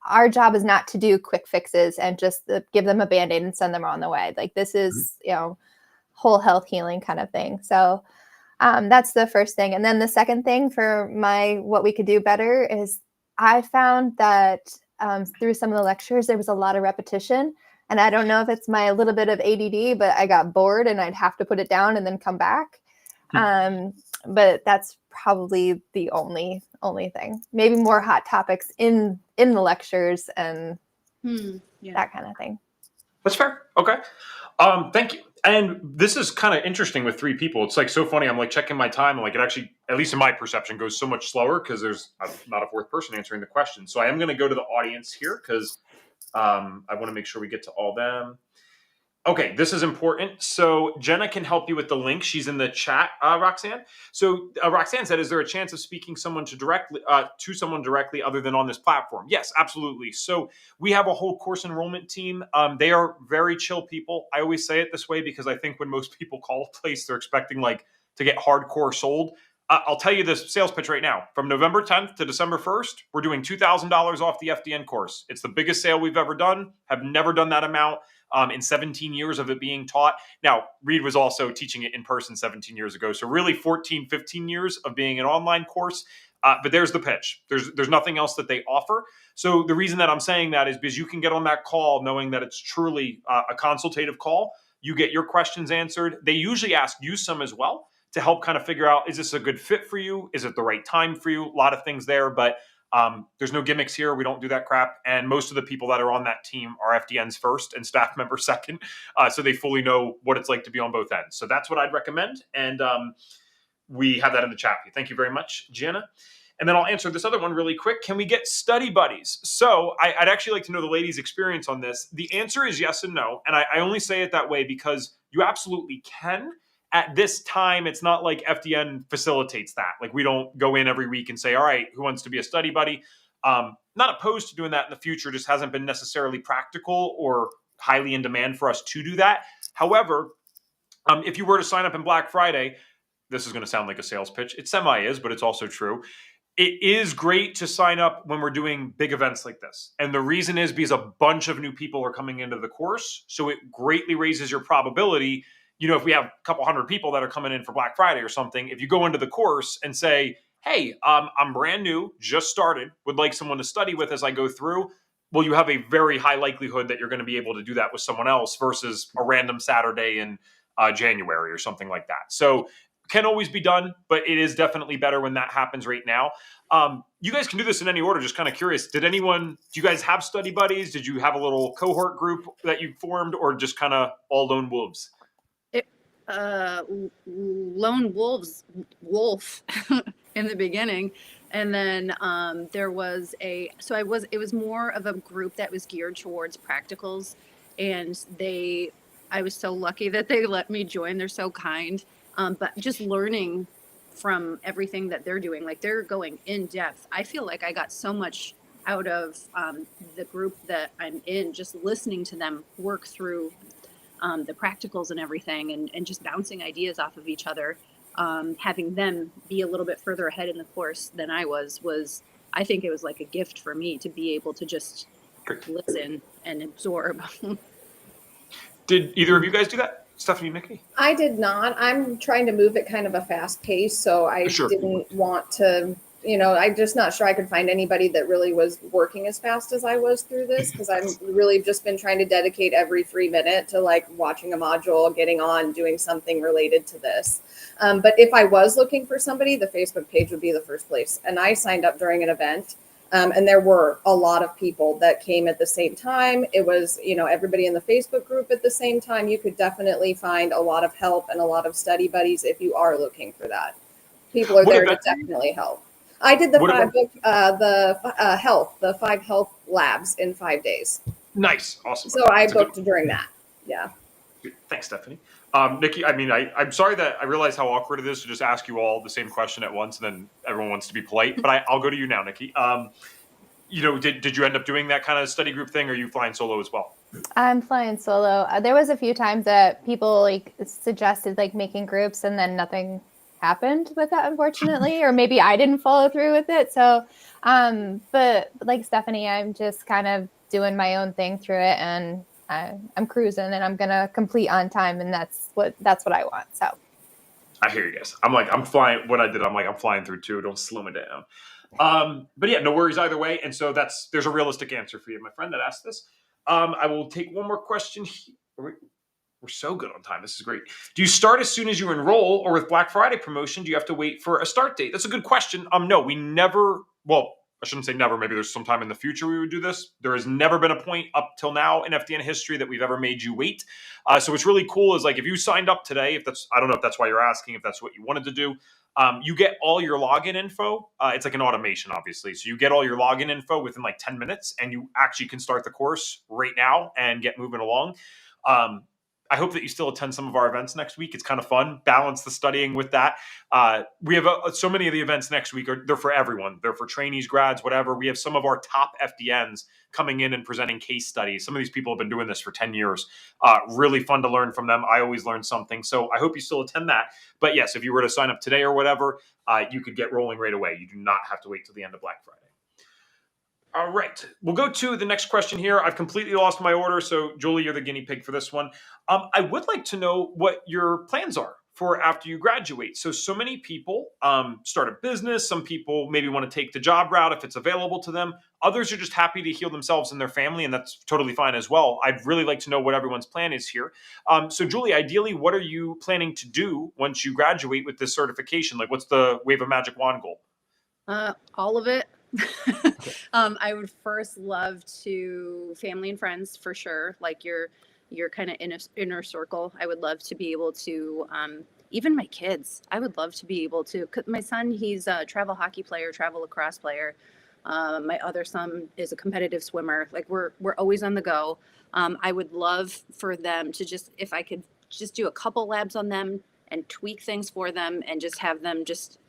our job is not to do quick fixes and just give them a Band-Aid and send them on the way. Like, this is, you know, whole health healing kind of thing. So that's the first thing. And then the second thing for what we could do better is, I found that through some of the lectures, there was a lot of repetition. And I don't know if it's my little bit of ADD, but I got bored and I'd have to put it down and then come back. But that's probably the only thing. Maybe more hot topics in the lectures and that kind of thing. That's fair. Okay. Thank you. And this is kind of interesting with 3 people. It's like so funny. I'm like checking my time, and like it actually, at least in my perception, goes so much slower because there's not a 4th person answering the question. So I am going to go to the audience here because I want to make sure we get to all them. Okay, this is important. So Jenna can help you with the link. She's in the chat, Roxanne. So Roxanne said, "Is there a chance of speaking to someone directly other than on this platform?" Yes, absolutely. So we have a whole course enrollment team. They are very chill people. I always say it this way because I think when most people call a place, they're expecting like to get hardcore sold. I'll tell you this sales pitch right now. From November 10th to December 1st, we're doing $2,000 off the FDN course. It's the biggest sale we've ever done. Have never done that amount in 17 years of it being taught. Now, Reed was also teaching it in person 17 years ago. So really 14, 15 years of being an online course. But there's the pitch. There's nothing else that they offer. So the reason that I'm saying that is because you can get on that call knowing that it's truly a consultative call. You get your questions answered. They usually ask you some as well to help kind of figure out, is this a good fit for you? Is it the right time for you? A lot of things there, but there's no gimmicks here. We don't do that crap. And most of the people that are on that team are FDNs first and staff members second. So they fully know what it's like to be on both ends. So that's what I'd recommend. And we have that in the chat. Thank you very much, Jenna. And then I'll answer this other one really quick. Can we get study buddies? So I'd actually like to know the ladies' experience on this. The answer is yes and no. And I only say it that way because you absolutely can. At this time, it's not like FDN facilitates that. Like, we don't go in every week and say, all right, who wants to be a study buddy? Not opposed to doing that in the future, just hasn't been necessarily practical or highly in demand for us to do that. However, if you were to sign up in Black Friday, this is going to sound like a sales pitch. It semi-is, but it's also true. It is great to sign up when we're doing big events like this. And the reason is because a bunch of new people are coming into the course. So it greatly raises your probability. You know, if we have a couple hundred people that are coming in for Black Friday or something, if you go into the course and say, hey, I'm brand new, just started, would like someone to study with as I go through, well, you have a very high likelihood that you're going to be able to do that with someone else versus a random Saturday in January or something like that. So can always be done, but it is definitely better when that happens right now. You guys can do this in any order. Just kind of curious. Do you guys have study buddies? Did you have a little cohort group that you formed, or just kind of all lone wolves? Lone wolf in the beginning. And then it was more of a group that was geared towards practicals. And I was so lucky that they let me join. They're so kind. But just learning from everything that they're doing, like they're going in depth. I feel like I got so much out of the group that I'm in, just listening to them work through the practicals and everything, and just bouncing ideas off of each other. Having them be a little bit further ahead in the course than I was I think it was like a gift for me to be able to just listen and absorb. Did either of you guys do that? Stephanie, Nikki? I did not. I'm trying to move at kind of a fast pace, so I didn't want to, I'm just not sure I could find anybody that really was working as fast as I was through this, because I've really just been trying to dedicate every 3 minutes to like watching a module, getting on, doing something related to this. But if I was looking for somebody, the Facebook page would be the first place. And I signed up during an event. And there were a lot of people that came at the same time. It was, everybody in the Facebook group at the same time. You could definitely find a lot of help and a lot of study buddies if you are looking for that. People are there to definitely help. I did the 5 health labs in 5 days. Nice. Awesome. So I booked during that. Yeah. Thanks, Stephanie. Nikki, I'm sorry that I realize how awkward it is to just ask you all the same question at once, and then everyone wants to be polite, but I'll go to you now, Nikki. Did you end up doing that kind of study group thing, or are you flying solo as well? I'm flying solo. There was a few times that people like suggested like making groups and then nothing happened with that, unfortunately, or maybe I didn't follow through with it. So, but like Stephanie, I'm just kind of doing my own thing through it, and I'm cruising, and I'm gonna complete on time, and that's what I want. So. I hear you guys. I'm flying. What I did, I'm flying through too. Don't slow me down. But yeah, no worries either way. And so there's a realistic answer for you, my friend that asked this. I will take one more question. We're so good on time. This is great. Do you start as soon as you enroll, or with Black Friday promotion, do you have to wait for a start date? That's a good question. No, we never. Well, I shouldn't say never. Maybe there's some time in the future we would do this. There has never been a point up till now in FDN history that we've ever made you wait. So what's really cool is like if you signed up today, I don't know if that's why you're asking, if that's what you wanted to do. You get all your login info. It's like an automation, obviously. So you get all your login info within like 10 minutes, and you actually can start the course right now and get moving along. I hope that you still attend some of our events next week. It's kind of fun. Balance the studying with that. We have so many of the events next week. They're for everyone. They're for trainees, grads, whatever. We have some of our top FDNs coming in and presenting case studies. Some of these people have been doing this for 10 years. Really fun to learn from them. I always learn something. So I hope you still attend that. But yes, if you were to sign up today or whatever, you could get rolling right away. You do not have to wait till the end of Black Friday. All right. We'll go to the next question here. I've completely lost my order. So, Julie, you're the guinea pig for this one. I would like to know what your plans are for after you graduate. So many people start a business. Some people maybe want to take the job route if it's available to them. Others are just happy to heal themselves and their family, and that's totally fine as well. I'd really like to know what everyone's plan is here. So, Julie, ideally, what are you planning to do once you graduate with this certification? Like, what's the wave of magic wand goal? All of it. I would first love to family and friends for sure. Like your kind of inner circle. I would love to be able to, even my kids, I would love to be able to, 'cause my son, he's a travel hockey player, travel lacrosse player. My other son is a competitive swimmer. Like we're always on the go. I would love for them to just, if I could just do a couple labs on them and tweak things for them and just have them just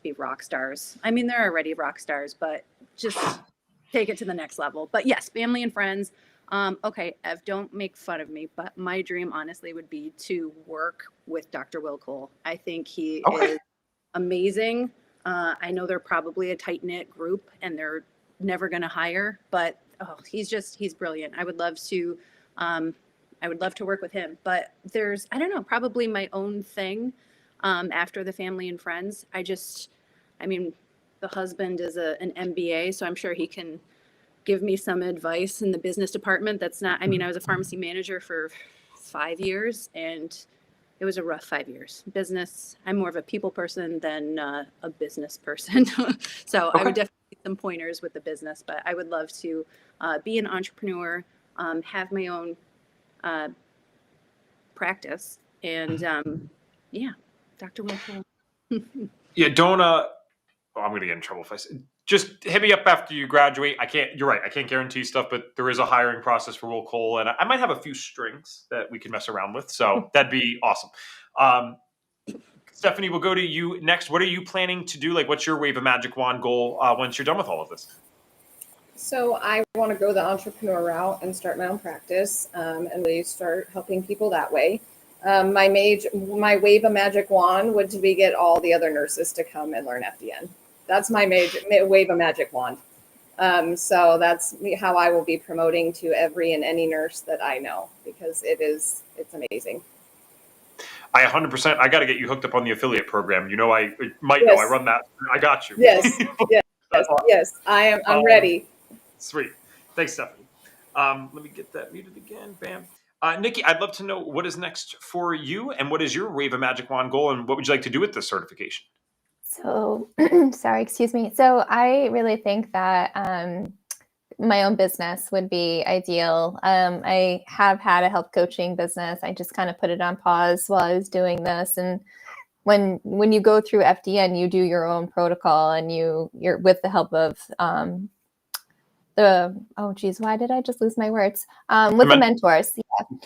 be rock stars. I mean, they're already rock stars, but just take it to the next level. But yes, family and friends. Okay, Ev, don't make fun of me, but my dream honestly would be to work with Dr. Will Cole. I think he is amazing. I know they're probably a tight-knit group and they're never going to hire, but he's brilliant. I would love to work with him, but I don't know, probably my own thing. After the family and friends, the husband is an MBA, so I'm sure he can give me some advice in the business department. I was a pharmacy manager for 5 years, and it was a rough 5 years. Business, I'm more of a people person than a business person. So I would definitely need some pointers with the business, but I would love to be an entrepreneur, have my own practice, and Dr. Will Cole. Yeah, don't. I'm going to get in trouble if I say. Just hit me up after you graduate. You're right. I can't guarantee stuff, but there is a hiring process for Will Cole, and I might have a few strings that we can mess around with. So that'd be awesome. Stephanie, we'll go to you next. What are you planning to do? Like, what's your wave of magic wand goal once you're done with all of this? So I want to go the entrepreneur route and start my own practice and really start helping people that way. My wave of magic wand would be get all the other nurses to come and learn FDN. That's my wave of magic wand. So that's how I will be promoting to every and any nurse that I know, because it's amazing. I 100%. I got to get you hooked up on the affiliate program. Know, I run that. I got you. Yes, yes. I'm ready. Sweet. Thanks, Stephanie. Let me get that muted again. Bam. Nikki, I'd love to know what is next for you, and what is your wave of magic wand goal, and what would you like to do with this certification? So, sorry, excuse me. So I really think that my own business would be ideal. I have had a health coaching business. I just kind of put it on pause while I was doing this. And when you go through FDN, you do your own protocol, and you're with the help of why did I just lose my words? With the mentors. Yeah.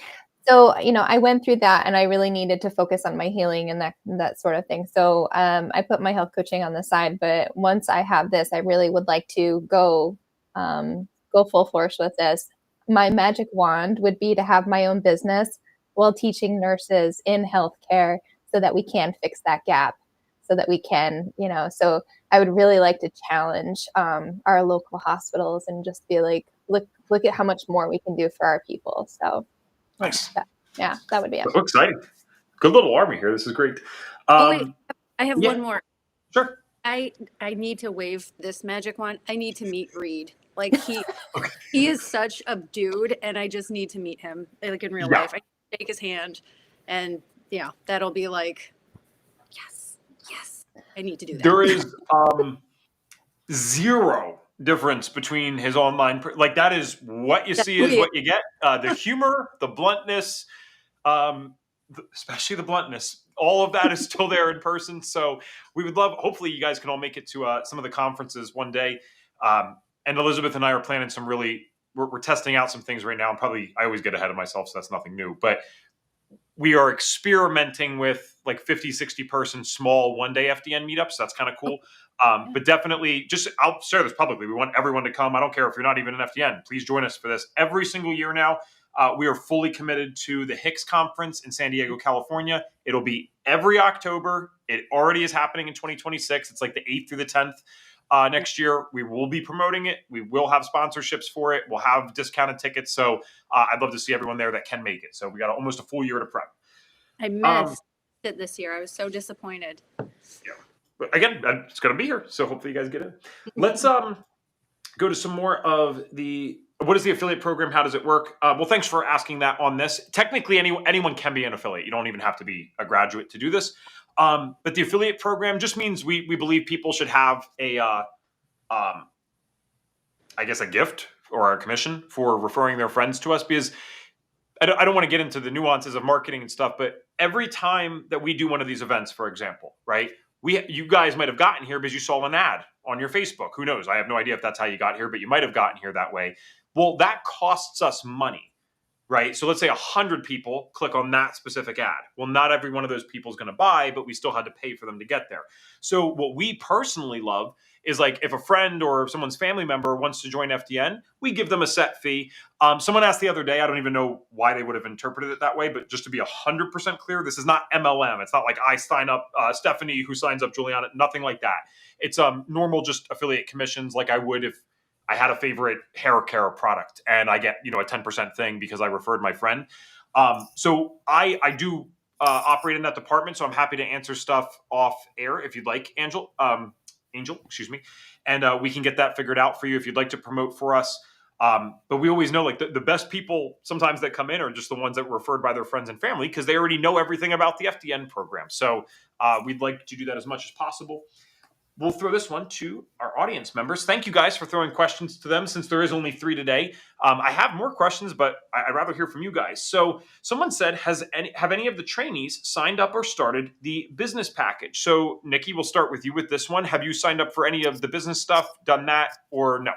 So, I went through that, and I really needed to focus on my healing and that sort of thing. So I put my health coaching on the side, but once I have this, I really would like to go full force with this. my magic wand would be to have my own business while teaching nurses in healthcare so that we can fix that gap, so that we can, so I would really like to challenge our local hospitals and just be like, look at how much more we can do for our people. So Nice. that would be it. So exciting. Good little army here. This is great. Wait, I have yeah. one more. Sure. I need to wave this magic wand. I need to meet Reed. Like he is such a dude, and I just need to meet him like in real life. I shake his hand, and that'll be like, yes, I need to do that. There is zero difference between his online, like that is what you see is what you get. The humor, the bluntness, especially the bluntness, all of that is still there in person. So we would love, hopefully you guys can all make it to some of the conferences one day. And Elizabeth and I are planning some we're testing out some things right now. And I always get ahead of myself, so that's nothing new, but we are experimenting with like 50, 60 person small one-day FDN meetups. That's kind of cool. But definitely I'll share this publicly. We want everyone to come. I don't care if you're not even an FDN. Please join us for this every single year now. We are fully committed to the HICS conference in San Diego, California. It'll be every October. It already is happening in 2026. It's like the 8th through the 10th. Next year, we will be promoting it. We will have sponsorships for it. We'll have discounted tickets. So I'd love to see everyone there that can make it. So we got almost a full year to prep. I missed it this year. I was so disappointed. Yeah. But again, it's going to be here. So hopefully you guys get in. Let's go to some more of what is the affiliate program? How does it work? Well, thanks for asking that on this. Technically, anyone can be an affiliate. You don't even have to be a graduate to do this. But the affiliate program just means we believe people should have a gift or a commission for referring their friends to us, because I don't want to get into the nuances of marketing and stuff, but every time that we do one of these events, for example, right, you guys might have gotten here because you saw an ad on your Facebook. Who knows? I have no idea if that's how you got here, but you might have gotten here that way. Well, that costs us money, right? So let's say 100 people click on that specific ad. Well, not every one of those people is going to buy, but we still had to pay for them to get there. So what we personally love is like if a friend or someone's family member wants to join FDN, we give them a set fee. Someone asked the other day, I don't even know why they would have interpreted it that way, but just to be 100% clear, this is not MLM. It's not like I sign up Stephanie who signs up Juliana, nothing like that. It's normal just affiliate commissions like I would if I had a favorite hair care product and I get, a 10% thing because I referred my friend. So I do operate in that department. So I'm happy to answer stuff off air if you'd like, Angel, excuse me. And we can get that figured out for you if you'd like to promote for us. But we always know like the best people sometimes that come in are just the ones that were referred by their friends and family because they already know everything about the FDN program. So we'd like to do that as much as possible. We'll throw this one to our audience members. Thank you guys for throwing questions to them since there is only 3 today. I have more questions, but I'd rather hear from you guys. So someone said, have any of the trainees signed up or started the business package? So Nikki, we'll start with you with this one. Have you signed up for any of the business stuff, done that, or no?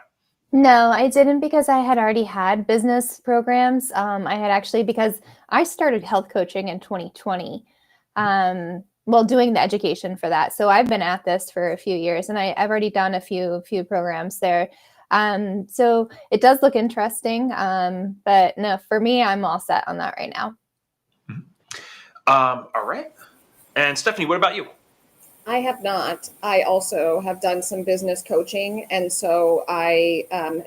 No, I didn't because I had already had business programs. I had actually, because I started health coaching in 2020. Doing the education for that. So I've been at this for a few years and I've already done a few programs there. So it does look interesting. But no, for me, I'm all set on that right now. All right. And Stephanie, what about you? I have not. I also have done some business coaching, and so I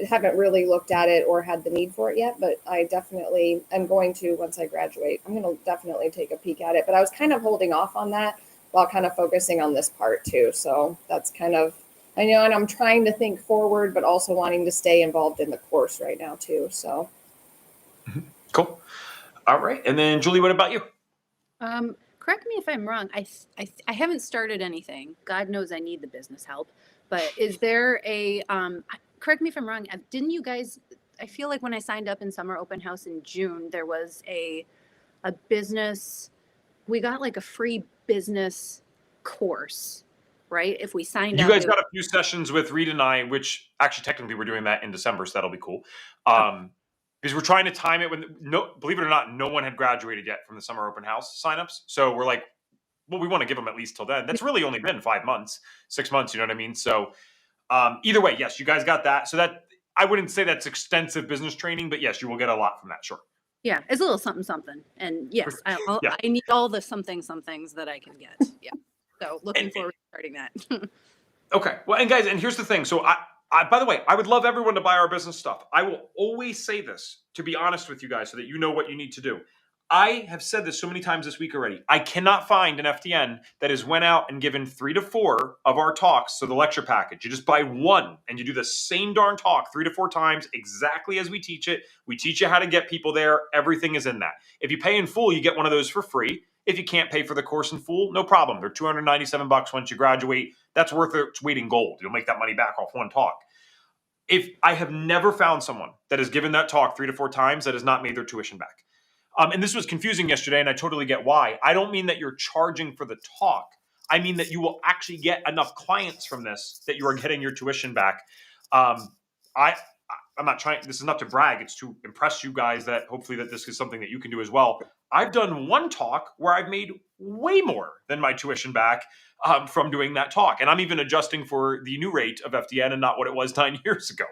haven't really looked at it or had the need for it yet, but I definitely am going to once I graduate. I'm going to definitely take a peek at it, but I was kind of holding off on that while kind of focusing on this part too. So that's kind of, I know, and I'm trying to think forward, but also wanting to stay involved in the course right now too. So. Cool. All right. And then Julie, what about you? Correct me if I'm wrong. I haven't started anything. God knows I need the business help. But is there a correct me if I'm wrong. Didn't you guys? I feel like when I signed up in Summer Open House in June, there was a business. We got like a free business course, right? If we signed up, you guys got a few sessions with Reed and I, which actually technically we're doing that in December, so that'll be cool. Because we're trying to time it when, believe it or not, no one had graduated yet from the Summer Open House signups. So we're like, well, we want to give them at least till then. That's really only been 5 months, 6 months, you know what I mean? So either way, yes, you guys got that. So that I wouldn't say that's extensive business training, but yes, you will get a lot from that. Sure. Yeah, it's a little something, something. And yes, Yeah. I need all the somethings that I can get. Yeah. So looking And- forward to starting that. Okay. Well, and guys, and here's the thing. So by the way, I would love everyone to buy our business stuff. I will always say this, to be honest with you guys, so that you know what you need to do. I have said this so many times this week already. I cannot find an FDN that has went out and given 3 to 4 of our talks. So the lecture package, you just buy one and you do the same darn talk 3 to 4 times exactly as we teach it. We teach you how to get people there. Everything is in that. If you pay in full, you get one of those for free. If you can't pay for the course in full, no problem. They're $297 once you graduate. That's worth its weight in gold. You'll make that money back off one talk. If I have never found someone that has given that talk 3 to 4 times that has not made their tuition back. And this was confusing yesterday, and I totally get why. I don't mean that you're charging for the talk. I mean that you will actually get enough clients from this that you are getting your tuition back. I'm not trying. This is not to brag. It's to impress you guys that hopefully that this is something that you can do as well. I've done one talk where I've made way more than my tuition back from doing that talk, and I'm even adjusting for the new rate of FDN and not what it was 9 years ago.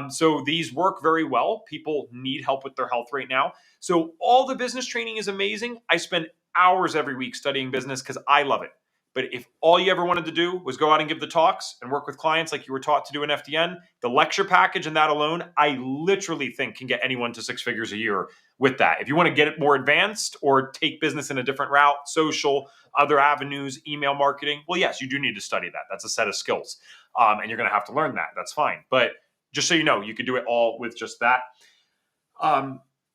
So these work very well. People need help with their health right now. So all the business training is amazing. I spend hours every week studying business because I love it. But if all you ever wanted to do was go out and give the talks and work with clients like you were taught to do in FDN, the lecture package and that alone, I literally think can get anyone to 6 figures a year with that. If you want to get it more advanced or take business in a different route, social, other avenues, email marketing, well, yes, you do need to study that. That's a set of skills. And you're going to have to learn that. That's fine. But just so you know, you could do it all with just that.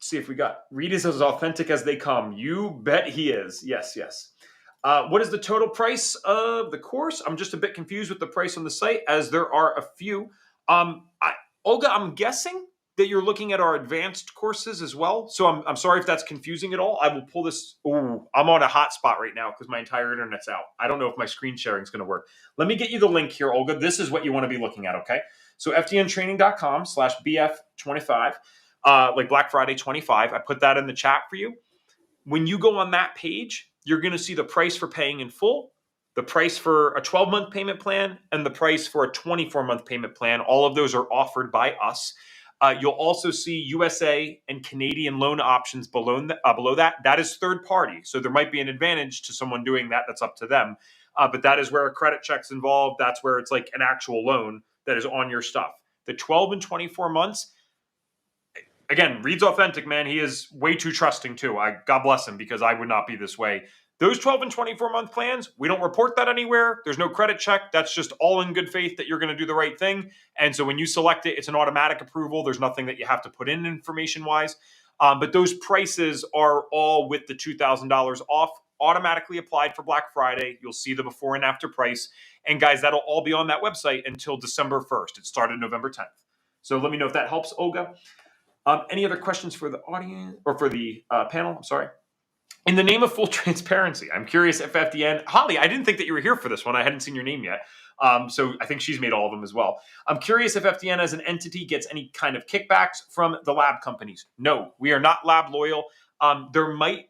See if we got Reed is as authentic as they come. You bet he is. Yes, yes. What is the total price of the course? I'm just a bit confused with the price on the site as there are a few. Olga, I'm guessing that you're looking at our advanced courses as well. So I'm sorry if that's confusing at all. I will pull this. Ooh, I'm on a hotspot right now because my entire internet's out. I don't know if my screen sharing is going to work. Let me get you the link here, Olga. This is what you want to be looking at, okay? So fdntraining.com/BF25. Like Black Friday 25. I put that in the chat for you. When you go on that page, you're going to see the price for paying in full, the price for a 12-month payment plan, and the price for a 24-month payment plan. All of those are offered by us. You'll also see USA and Canadian loan options below that. That is third party. So there might be an advantage to someone doing that. That's up to them. But that is where a credit check's involved. That's where it's like an actual loan that is on your stuff. The 12 and 24 months, again, Reed's authentic, man. He is way too trusting too. God bless him because I would not be this way. Those 12 and 24-month plans, we don't report that anywhere. There's no credit check. That's just all in good faith that you're going to do the right thing. And so when you select it, it's an automatic approval. There's nothing that you have to put in information-wise. But those prices are all with the $2,000 off, automatically applied for Black Friday. You'll see the before and after price. And guys, that'll all be on that website until December 1st. It started November 10th. So let me know if that helps, Olga. Any other questions for the audience or for the panel? I'm sorry. In the name of full transparency, I'm curious if FDN, Holly, I didn't think that you were here for this one. I hadn't seen your name yet. So I think she's made all of them as well. I'm curious if FDN as an entity gets any kind of kickbacks from the lab companies. No, we are not lab loyal. There might,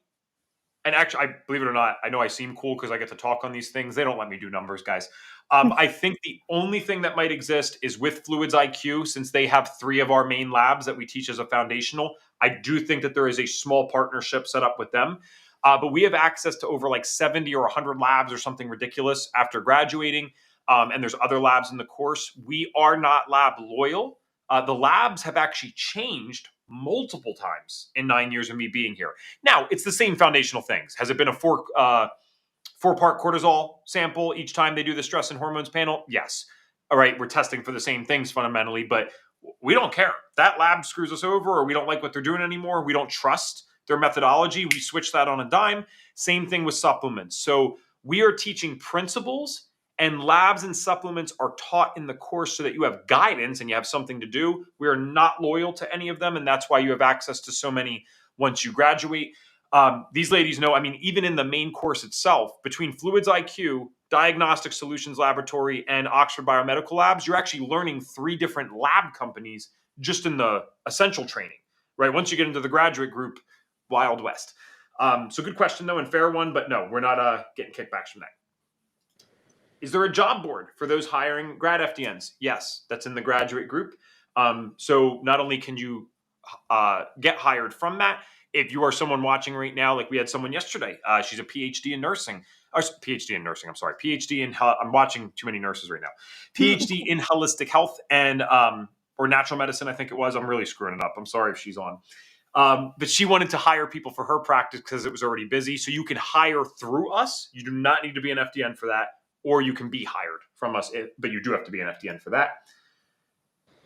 and actually, I believe it or not, I know I seem cool because I get to talk on these things. They don't let me do numbers, guys. I think the only thing that might exist is with Fluids IQ, since they have 3 of our main labs that we teach as a foundational. I do think that there is a small partnership set up with them. But we have access to over like 70 or 100 labs or something ridiculous after graduating. And there's other labs in the course. We are not lab loyal. The labs have actually changed multiple times in 9 years of me being here. Now, it's the same foundational things. Has it been a 4-part cortisol sample each time they do the stress and hormones panel? Yes. All right, we're testing for the same things fundamentally, but we don't care. That lab screws us over or we don't like what they're doing anymore. We don't trust their methodology. We switch that on a dime. Same thing with supplements. So we are teaching principles, and labs and supplements are taught in the course so that you have guidance and you have something to do. We are not loyal to any of them, and that's why you have access to so many once you graduate. These ladies know, I mean, even in the main course itself, between Fluids IQ, Diagnostic Solutions Laboratory, and Oxford Biomedical Labs, you're actually learning 3 different lab companies just in the essential training, right? Once you get into the graduate group, Wild West. So good question, though, and fair one, but no, we're not getting kickbacks from that. Is there a job board for those hiring grad FDNs? Yes, that's in the graduate group. So not only can you get hired from that, if you are someone watching right now, like we had someone yesterday, she's a PhD in nursing, or PhD in nursing, I'm sorry, PhD in, I'm watching too many nurses right now, PhD in holistic health and, or natural medicine, I think it was. I'm really screwing it up. I'm sorry if she's on. But she wanted to hire people for her practice because it was already busy. So you can hire through us. You do not need to be an FDN for that, or you can be hired from us, but you do have to be an FDN for that.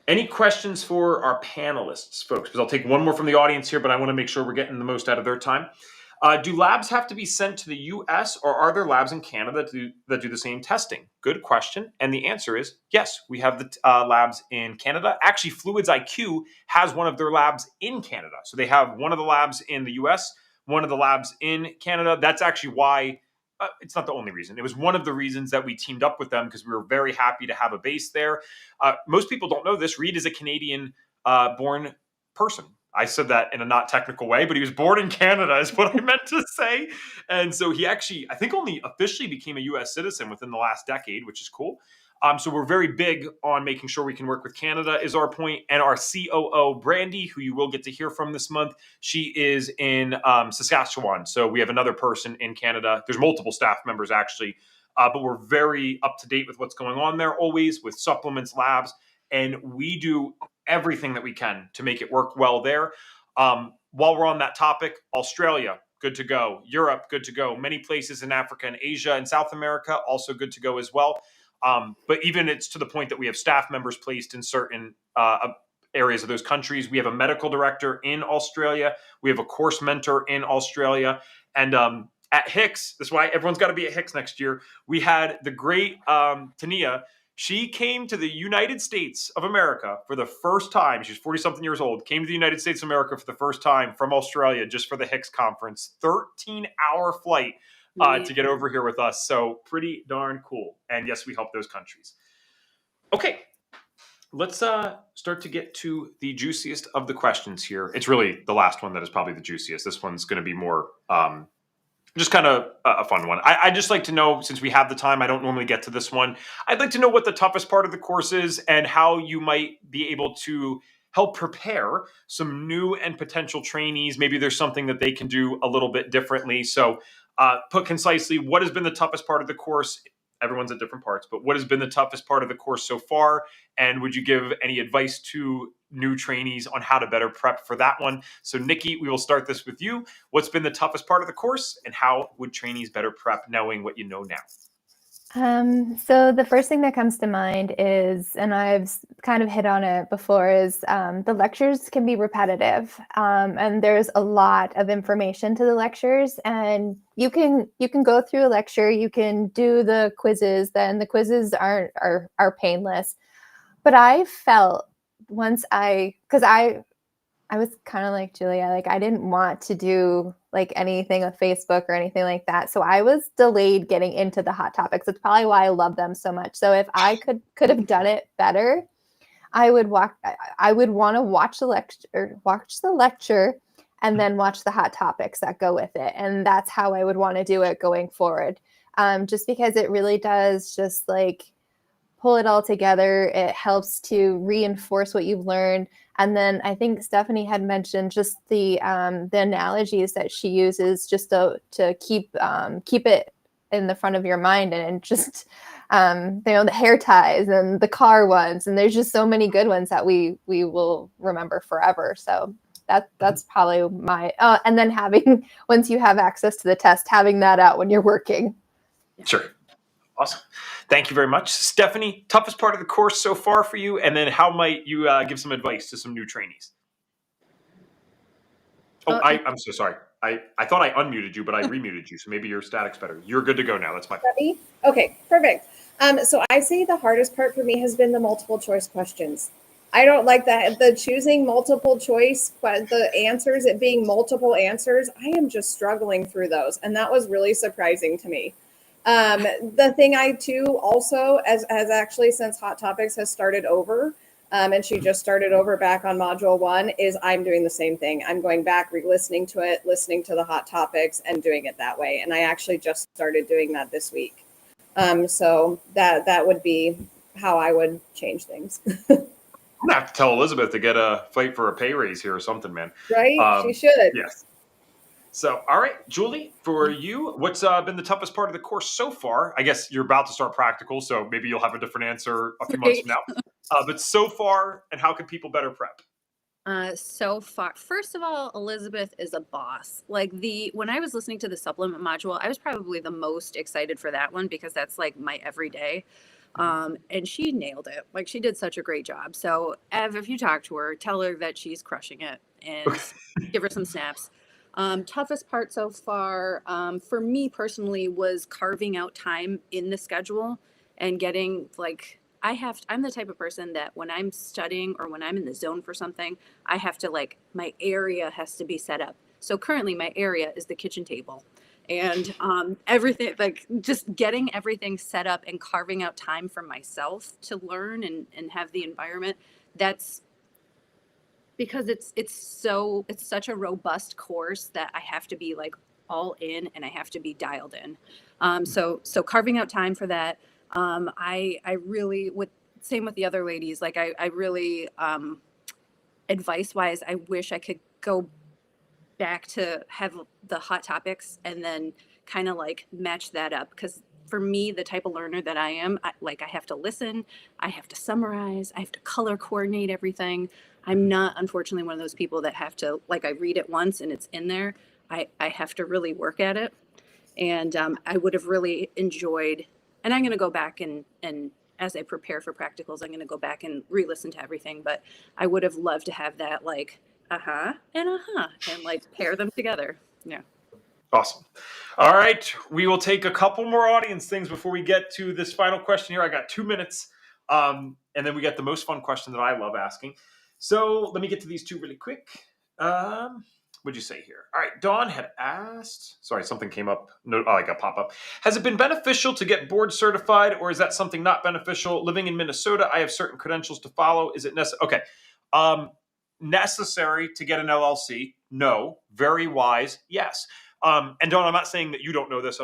Any questions for our panelists, folks? Because I'll take one more from the audience here, but I want to make sure we're getting the most out of their time. Do labs have to be sent to the US, or are there labs in Canada that do the same testing? Good question. And the answer is yes, we have the labs in Canada. Actually, Fluids IQ has one of their labs in Canada. So they have one of the labs in the US, one of the labs in Canada. That's actually why, it's not the only reason. It was one of the reasons that we teamed up with them, because we were very happy to have a base there. Most people don't know this. Reed is a Canadian born person. I said that in a not technical way, but he was born in Canada is what I meant to say. And so he actually, I think, only officially became a US citizen within the last decade, which is cool. So we're very big on making sure we can work with Canada is our point. And our COO, Brandy, who you will get to hear from this month, she is in Saskatchewan. So we have another person in Canada. There's multiple staff members, actually. But we're very up to date with what's going on there always with supplements, labs. And we do everything that we can to make it work well there. While we're on that topic, Australia, good to go. Europe, good to go. Many places in Africa and Asia and South America, also good to go as well. But even it's to the point that we have staff members placed in certain areas of those countries. We have a medical director in Australia. We have a course mentor in Australia. And at Hicks, that's why everyone's got to be at Hicks next year. We had the great Tania. She came to the United States of America for the first time. She's 40-something years old, came to the United States of America for the first time from Australia just for the Hicks conference. 13-hour flight to get over here with us. So pretty darn cool. And yes, we help those countries. Okay, let's start to get to the juiciest of the questions here. It's really the last one that is probably the juiciest. This one's going to be more just kind of a fun one. I'd just like to know, since we have the time, I don't normally get to this one. I'd like to know what the toughest part of the course is and how you might be able to help prepare some new and potential trainees. Maybe there's something that they can do a little bit differently. So put concisely, what has been the toughest part of the course? Everyone's at different parts, but what has been the toughest part of the course so far? And would you give any advice to new trainees on how to better prep for that one? So Nikki, we will start this with you. What's been the toughest part of the course, and how would trainees better prep knowing what you know now? So the first thing that comes to mind is, and I've kind of hit on it before, is the lectures can be repetitive, and there's a lot of information to the lectures, and you can go through a lecture, you can do the quizzes, then the quizzes are painless. But I felt because I was kind of like Julia, like I didn't want to do like anything with Facebook or anything like that. So I was delayed getting into the hot topics. That's probably why I love them so much. So if I could have done it better, I would want to watch the lecture and then watch the hot topics that go with it. And that's how I would want to do it going forward. Just because it really does just like pull it all together. It helps to reinforce what you've learned. And then I think Stephanie had mentioned just the analogies that she uses just to keep it in the front of your mind, and just the hair ties and the car ones, and there's just so many good ones that we will remember forever. So that's probably my and then having, once you have access to the test, having that out when you're working. Sure. Awesome. Thank you very much. Stephanie, toughest part of the course so far for you, and then how might you give some advice to some new trainees? I'm so sorry. I thought I unmuted you, but I remuted you, so maybe your static's better. You're good to go now. That's my fault. Okay, perfect. So I say the hardest part for me has been the multiple choice questions. I don't like that. The choosing multiple choice, the answers, it being multiple answers, I am just struggling through those. And that was really surprising to me. The thing I too also, as actually since Hot Topics has started over, and she just started over back on module 1, is I'm doing the same thing. I'm going back, re-listening to it, listening to the Hot Topics and doing it that way. And I actually just started doing that this week. So that would be how I would change things. I'm gonna have to tell Elizabeth to get a fight for a pay raise here or something, man. Right? She should. Yes. So, all right, Julie, for you, what's been the toughest part of the course so far? I guess you're about to start practical, so maybe you'll have a different answer a few months Right. from now. But so far, and how can people better prep? So far, first of all, Elizabeth is a boss. Like when I was listening to the supplement module, I was probably the most excited for that one because that's like my everyday. And she nailed it. Like she did such a great job. So Ev, if you talk to her, tell her that she's crushing it and give her some snaps. Toughest part so far, for me personally, was carving out time in the schedule and getting like I'm the type of person that when I'm studying or when I'm in the zone for something, I have to like my area has to be set up. So currently my area is the kitchen table. And everything like just getting everything set up and carving out time for myself to learn and have the environment. That's because it's such a robust course that I have to be like all in and I have to be dialed in. So carving out time for that. I really with same with the other ladies. Like I really advice wise, I wish I could go back to have the hot topics and then kind of like match that up because for me the type of learner that I am I have to listen, I have to summarize, I have to color coordinate everything. I'm not unfortunately one of those people that have to like I read it once and it's in there. I have to really work at it and I would have really enjoyed and I'm going to go back and as I prepare for practicals I'm going to go back and re-listen to everything but I would have loved to have that like and like pair them together. Yeah. Awesome. All right, we will take a couple more audience things before we get to this final question here. I got 2 minutes, and then we get the most fun question that I love asking. So let me get to these two really quick. What'd you say here? All right, Dawn had asked. Sorry, something came up. No, like a pop up. Has it been beneficial to get board certified, or is that something not beneficial? Living in Minnesota, I have certain credentials to follow. Is it necessary? Okay. Necessary to get an LLC? No. Very wise? Yes. And Don, I'm not saying that you don't know this.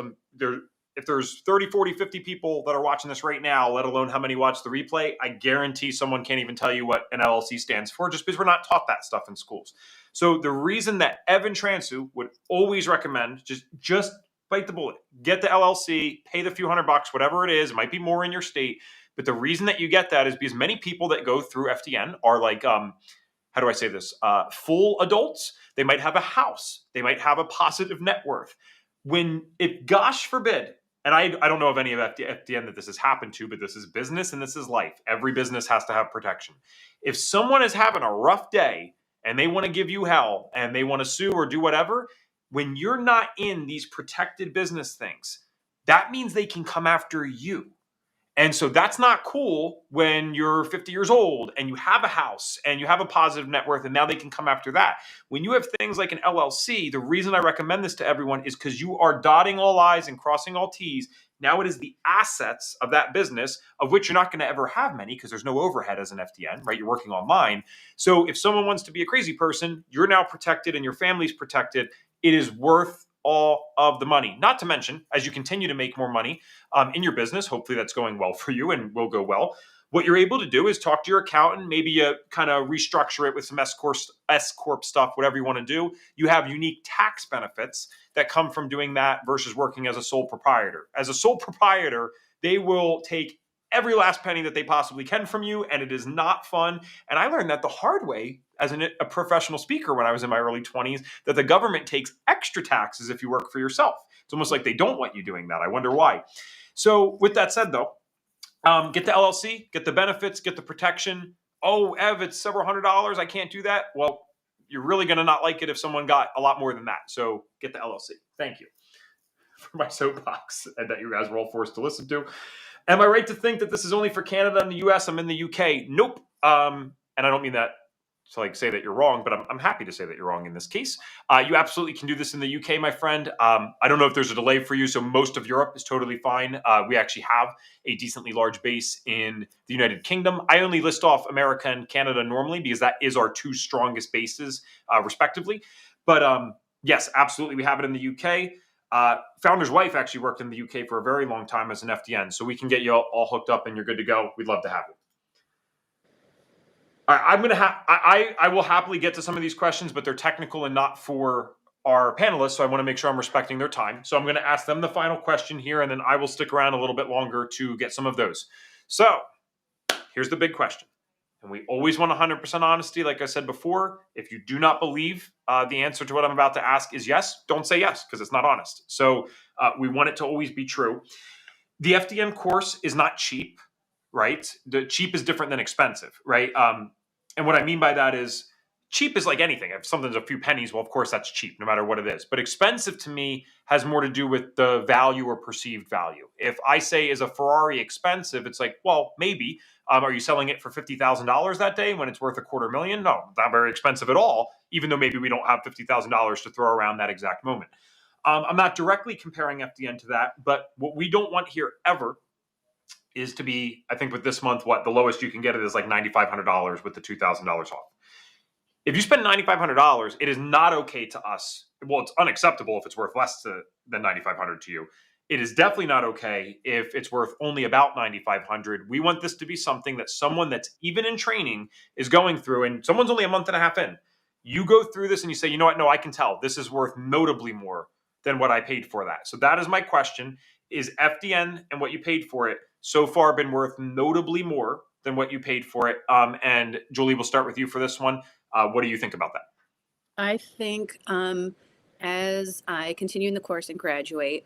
If there's 30, 40, 50 people that are watching this right now, let alone how many watch the replay, I guarantee someone can't even tell you what an LLC stands for just because we're not taught that stuff in schools. So the reason that Evan Transu would always recommend just bite the bullet, get the LLC, pay the few $100, whatever it is, it might be more in your state. But the reason that you get that is because many people that go through FDN are like, how do I say this? Full adults. They might have a house. They might have a positive net worth. If gosh forbid, and I don't know of any of FDN that this has happened to, but this is business and this is life. Every business has to have protection. If someone is having a rough day and they want to give you hell and they want to sue or do whatever, when you're not in these protected business things, that means they can come after you. And so that's not cool when you're 50 years old and you have a house and you have a positive net worth and now they can come after that. When you have things like an LLC, the reason I recommend this to everyone is because you are dotting all I's and crossing all T's. Now it is the assets of that business, of which you're not going to ever have many because there's no overhead as an FDN, right? You're working online. So if someone wants to be a crazy person, you're now protected and your family's protected. It is worth all of the money. Not to mention, as you continue to make more money in your business, hopefully that's going well for you and will go well. What you're able to do is talk to your accountant, maybe you kind of restructure it with some S-Corp stuff, whatever you want to do. You have unique tax benefits that come from doing that versus working as a sole proprietor. As a sole proprietor, they will take every last penny that they possibly can from you, and it is not fun. And I learned that the hard way as a professional speaker when I was in my early 20s, that the government takes extra taxes if you work for yourself. It's almost like they don't want you doing that. I wonder why. So with that said, though, get the LLC, get the benefits, get the protection. Oh, Ev, it's several $100s. I can't do that. Well, you're really going to not like it if someone got a lot more than that. So get the LLC. Thank you for my soapbox and that you guys were all forced to listen to. Am I right to think that this is only for Canada and the US? I'm in the UK. Nope. And I don't mean that to like say that you're wrong, but I'm happy to say that you're wrong in this case. You absolutely can do this in the UK, my friend. I don't know if there's a delay for you, so most of Europe is totally fine. We actually have a decently large base in the United Kingdom. I only list off America and Canada normally because that is our two strongest bases, respectively. But yes, absolutely, we have it in the UK. Founder's wife actually worked in the UK for a very long time as an FDN, so we can get you all hooked up and you're good to go. We'd love to have you. I'm going to I will happily get to some of these questions, but they're technical and not for our panelists. So I want to make sure I'm respecting their time. So I'm going to ask them the final question here, and then I will stick around a little bit longer to get some of those. So here's the big question. And we always want 100% honesty. Like I said before, if you do not believe the answer to what I'm about to ask is yes, don't say yes because it's not honest. So we want it to always be true. The FDN course is not cheap, right? The cheap is different than expensive, right? And what I mean by that is cheap is like anything. If something's a few pennies, well, of course that's cheap, no matter what it is. But expensive to me has more to do with the value or perceived value. If I say, is a Ferrari expensive? It's like, well, maybe. Are you selling it for $50,000 that day when it's worth $250,000? No, not very expensive at all, even though maybe we don't have $50,000 to throw around that exact moment. I'm not directly comparing FDN to that, but what we don't want here ever is to be, I think with this month, what the lowest you can get it is like $9,500 with the $2,000 off. If you spend $9,500, it is not okay to us. Well, it's unacceptable if it's worth less than $9,500 to you. It is definitely not okay if it's worth only about $9,500. We want this to be something that someone that's even in training is going through, and someone's only a month and a half in. You go through this and you say, you know what? No, I can tell this is worth notably more than what I paid for that. So that is my question. Is FDN and what you paid for it so far been worth notably more than what you paid for it? And Julie, we'll start with you for this one. What do you think about that? I think as I continue in the course and graduate,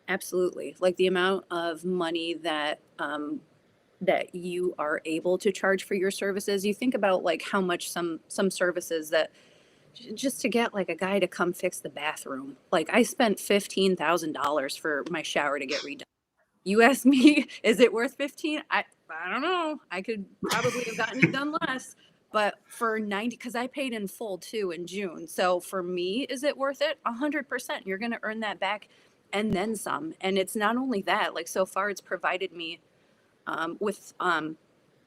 absolutely. Like the amount of money that that you are able to charge for your services. You think about like how much some services that just to get like a guy to come fix the bathroom. Like I spent $15,000 for my shower to get redone. You ask me, is it worth 15? I don't know. I could probably have gotten it done less. But for 90, because I paid in full too in June. So for me, is it worth it? 100%. You're going to earn that back and then some. And it's not only that, like so far it's provided me with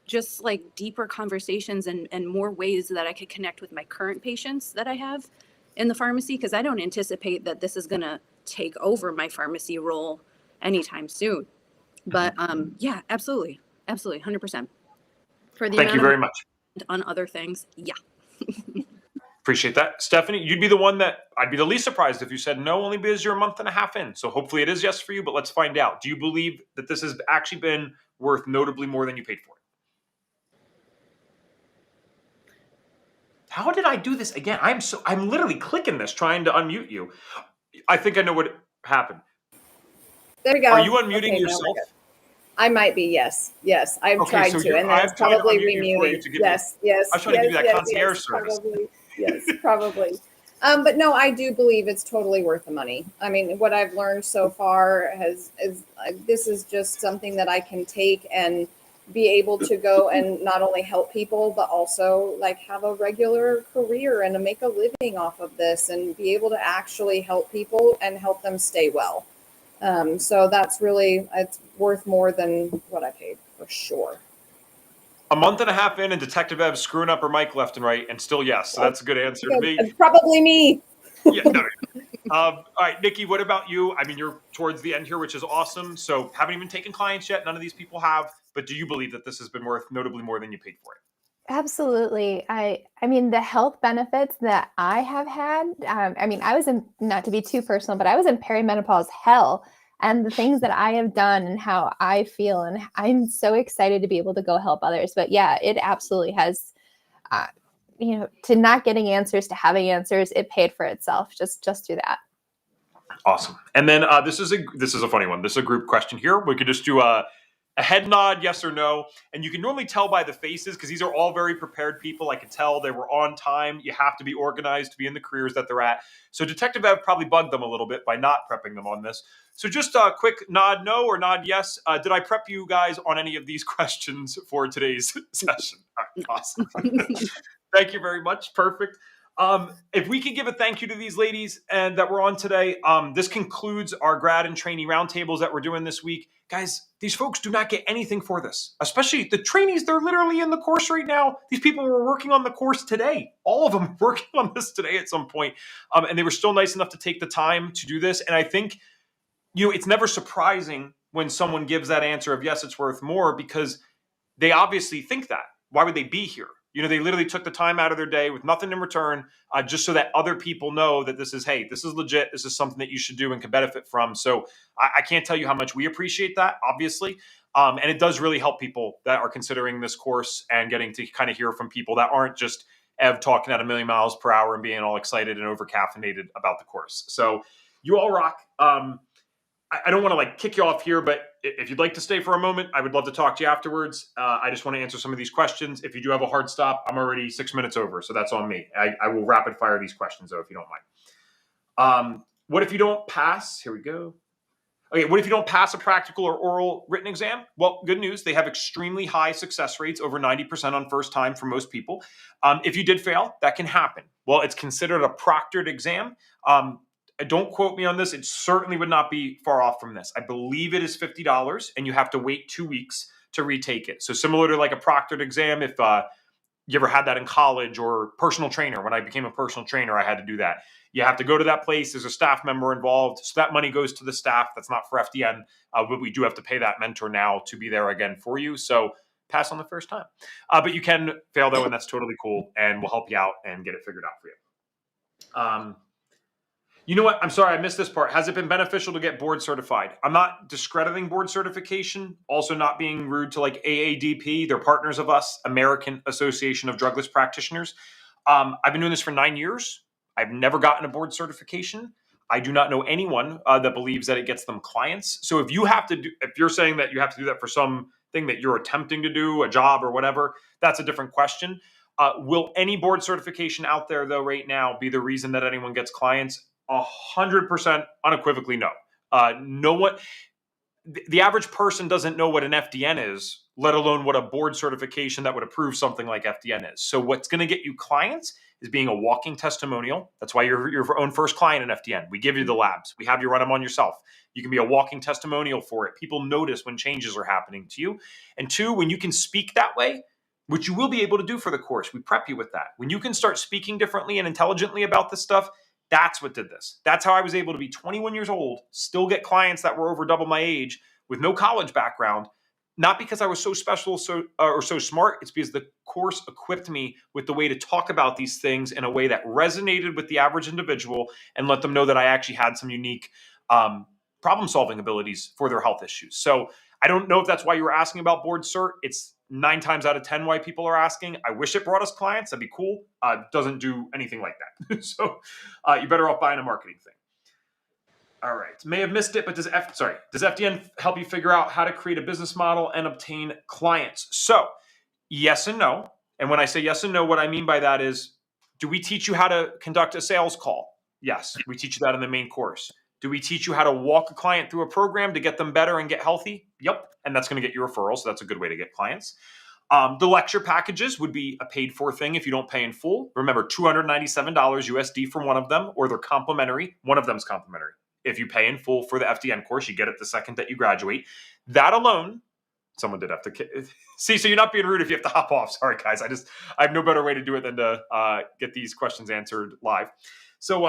just like deeper conversations and more ways that I could connect with my current patients that I have in the pharmacy. Because I don't anticipate that this is going to take over my pharmacy role anytime soon. But yeah, absolutely. Absolutely. 100%. For the Thank you amount very of much. on other things. Yeah. Appreciate that. Stephanie, you'd be the one that I'd be the least surprised if you said no, only because you're a month and a half in. So hopefully it is yes for you, but let's find out. Do you believe that this has actually been worth notably more than you paid for it? How did I do this again? I'm literally clicking this, trying to unmute you. I think I know what happened. There we go. Are you unmuting Okay, now we're yourself? good. I might be, yes. Yes, I've Okay, tried so to, and then I've it's tried to probably unmute you for you remuting. to give me. Yes, yes, I was trying to give you that yes, concierge service. probably, yes, probably. But no, I do believe it's totally worth the money. I mean, what I've learned so far is this is just something that I can take and be able to go and not only help people, but also like have a regular career and to make a living off of this and be able to actually help people and help them stay well. So that's really, it's worth more than what I paid for sure. A month and a half in, and Detective Ev's screwing up her mic left and right, and still yes. So that's a good answer to me. It's probably me. Yeah, no. All right, Nikki, what about you? I mean, you're towards the end here, which is awesome. So haven't even taken clients yet. None of these people have. But do you believe that this has been worth notably more than you paid for it? Absolutely. I mean, the health benefits that I have had, I mean, I was in, not to be too personal, but I was in perimenopause hell, and the things that I have done and how I feel, and I'm so excited to be able to go help others. But yeah, it absolutely has, to not getting answers to having answers, it paid for itself just through that. Awesome. And then this is a funny one. This is a group question here. We could just do a head nod, yes or no. And you can normally tell by the faces because these are all very prepared people. I can tell they were on time. You have to be organized to be in the careers that they're at. So Detective Ev probably bugged them a little bit by not prepping them on this. So just a quick nod no or nod yes. Did I prep you guys on any of these questions for today's session? All right, awesome. Thank you very much. Perfect. If we could give a thank you to these ladies and that we're on today, this concludes our grad and trainee roundtables that we're doing this week. Guys, these folks do not get anything for this, especially the trainees. They're literally in the course right now. These people were working on the course today. All of them were working on this today at some point. And they were still nice enough to take the time to do this. And I think, it's never surprising when someone gives that answer of yes, it's worth more, because they obviously think that. Why would they be here? They literally took the time out of their day with nothing in return, just so that other people know that this is legit. This is something that you should do and can benefit from. So I can't tell you how much we appreciate that, obviously. And it does really help people that are considering this course and getting to kind of hear from people that aren't just Ev talking at 1,000,000 miles per hour and being all excited and over caffeinated about the course. So you all rock. I don't want to like kick you off here, but if you'd like to stay for a moment, I would love to talk to you afterwards. I just want to answer some of these questions. If you do have a hard stop, I'm already 6 minutes over, so that's on me. I will rapid fire these questions though, if you don't mind. What if you don't pass? Here we go. Okay, what if you don't pass a practical or oral written exam? Well, good news. They have extremely high success rates, over 90% on first time for most people. If you did fail, that can happen. Well, it's considered a proctored exam. Don't quote me on this. It certainly would not be far off from this. I believe it is $50 and you have to wait 2 weeks to retake it. So similar to like a proctored exam, if you ever had that in college or personal trainer, when I became a personal trainer, I had to do that. You have to go to that place. There's a staff member involved. So that money goes to the staff. That's not for FDN, but we do have to pay that mentor now to be there again for you. So pass on the first time. But you can fail though, and that's totally cool. And we'll help you out and get it figured out for you. You know what? I'm sorry, I missed this part. Has it been beneficial to get board certified? I'm not discrediting board certification. Also not being rude to like AADP. They're partners of us, American Association of Drugless Practitioners. I've been doing this for 9 years. I've never gotten a board certification. I do not know anyone that believes that it gets them clients. So if you're saying that you have to do that for something that you're attempting to do, a job or whatever, that's a different question. Will any board certification out there though right now be the reason that anyone gets clients? 100% unequivocally no. No one, the average person doesn't know what an FDN is, let alone what a board certification that would approve something like FDN is. So what's going to get you clients is being a walking testimonial. That's why you're your own first client in FDN. We give you the labs. We have you run them on yourself. You can be a walking testimonial for it. People notice when changes are happening to you. And 2, when you can speak that way, which you will be able to do for the course, we prep you with that. When you can start speaking differently and intelligently about this stuff, that's what did this. That's how I was able to be 21 years old, still get clients that were over double my age with no college background. Not because I was so special or so smart. It's because the course equipped me with the way to talk about these things in a way that resonated with the average individual and let them know that I actually had some unique problem-solving abilities for their health issues. So I don't know if that's why you were asking about board cert. It's 9 times out of 10 why people are asking. I wish it brought us clients. That'd be cool. Doesn't do anything like that. So you're better off buying a marketing thing. All right. May have missed it, but does FDN help you figure out how to create a business model and obtain clients? So yes and no. And when I say yes and no, what I mean by that is, do we teach you how to conduct a sales call? Yes, we teach you that in the main course. Do we teach you how to walk a client through a program to get them better and get healthy? Yep. And that's going to get you referrals. So that's a good way to get clients. The lecture packages would be a paid for thing if you don't pay in full. Remember, $297 USD for one of them, or they're complimentary. One of them's complimentary. If you pay in full for the FDN course, you get it the second that you graduate. That alone, someone did have to see. So you're not being rude if you have to hop off. Sorry, guys. I have no better way to do it than to get these questions answered live. So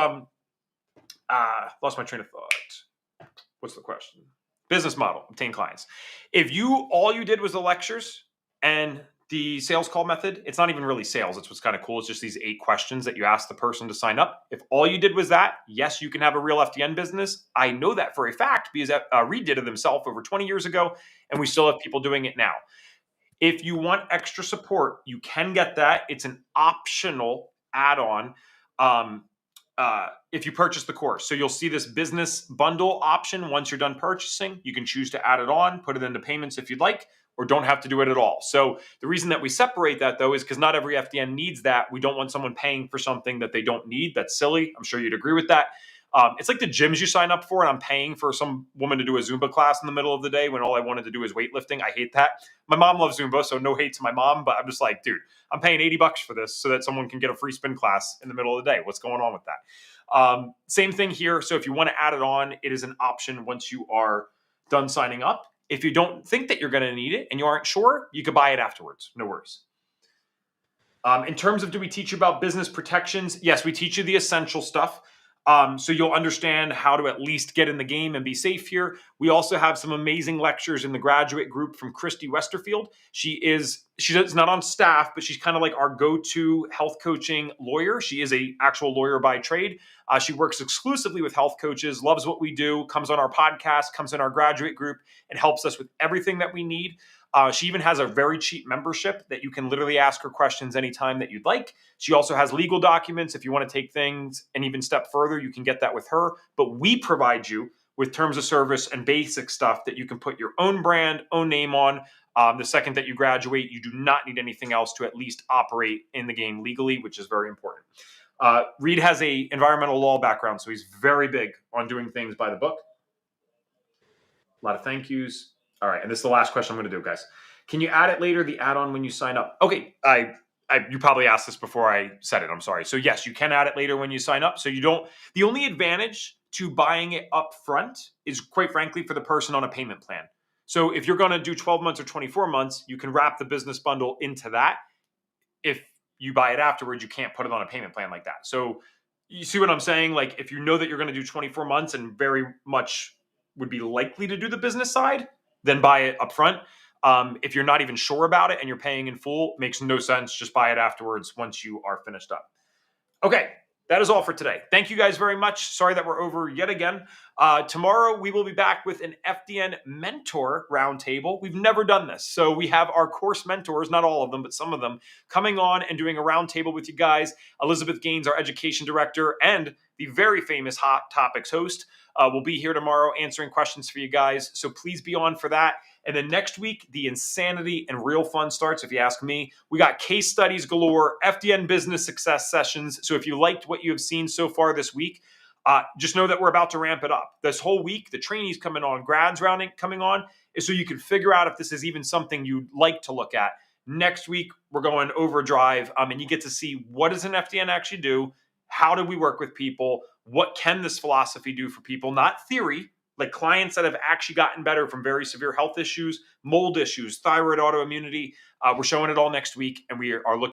lost my train of thought. What's the question? Business model, obtain clients. If all you did was the lectures and the sales call method, it's not even really sales. It's what's kind of cool. It's just these 8 questions that you ask the person to sign up. If all you did was that, yes, you can have a real FDN business. I know that for a fact because Reed did it himself over 20 years ago, and we still have people doing it now. If you want extra support, you can get that. It's an optional add-on if you purchase the course. So you'll see this business bundle option once you're done purchasing. You can choose to add it on, put it into payments if you'd like, or don't have to do it at all. So the reason that we separate that though is because not every FDN needs that. We don't want someone paying for something that they don't need. That's silly. I'm sure you'd agree with that. It's like the gyms you sign up for and I'm paying for some woman to do a Zumba class in the middle of the day when all I wanted to do is weightlifting. I hate that. My mom loves Zumba, so no hate to my mom, but I'm just like, dude, I'm paying $80 for this so that someone can get a free spin class in the middle of the day. What's going on with that? Same thing here. So if you want to add it on, it is an option once you are done signing up. If you don't think that you're going to need it and you aren't sure, you could buy it afterwards. No worries. In terms of do we teach you about business protections? Yes, we teach you the essential stuff. So you'll understand how to at least get in the game and be safe here. We also have some amazing lectures in the graduate group from Christy Westerfield. She's not on staff, but she's kind of like our go-to health coaching lawyer. She is a actual lawyer by trade. She works exclusively with health coaches, loves what we do, comes on our podcast, comes in our graduate group, and helps us with everything that we need. She even has a very cheap membership that you can literally ask her questions anytime that you'd like. She also has legal documents. If you want to take things an even step further, you can get that with her. But we provide you with terms of service and basic stuff that you can put your own brand, own name on. The second that you graduate, you do not need anything else to at least operate in the game legally, which is very important. Reed has a environmental law background, so he's very big on doing things by the book. A lot of thank yous. All right, and this is the last question I'm going to do, guys. Can you add it later, the add-on, when you sign up? Okay, you probably asked this before I said it. I'm sorry. So yes, you can add it later when you sign up. So you don't. The only advantage to buying it up front is, quite frankly, for the person on a payment plan. So if you're going to do 12 months or 24 months, you can wrap the business bundle into that. If you buy it afterwards, you can't put it on a payment plan like that. So you see what I'm saying? Like, if you know that you're going to do 24 months and very much would be likely to do the business side, then buy it up front. If you're not even sure about it and you're paying in full, makes no sense. Just buy it afterwards once you are finished up. Okay, that is all for today. Thank you guys very much. Sorry that we're over yet again. Tomorrow, we will be back with an FDN mentor roundtable. We've never done this. So we have our course mentors, not all of them, but some of them, coming on and doing a roundtable with you guys. Elizabeth Gaines, our education director, and the very famous Hot Topics host, will be here tomorrow answering questions for you guys. So please be on for that. And then next week, the insanity and real fun starts, if you ask me. We got case studies galore, FDN business success sessions. So if you liked what you have seen so far this week, just know that we're about to ramp it up. This whole week, the trainees coming on, grads rounding coming on, is so you can figure out if this is even something you'd like to look at. Next week, we're going overdrive, and you get to see, what does an FDN actually do? How do we work with people? What can this philosophy do for people? Not theory, like clients that have actually gotten better from very severe health issues, mold issues, thyroid autoimmunity. We're showing it all next week, and we are looking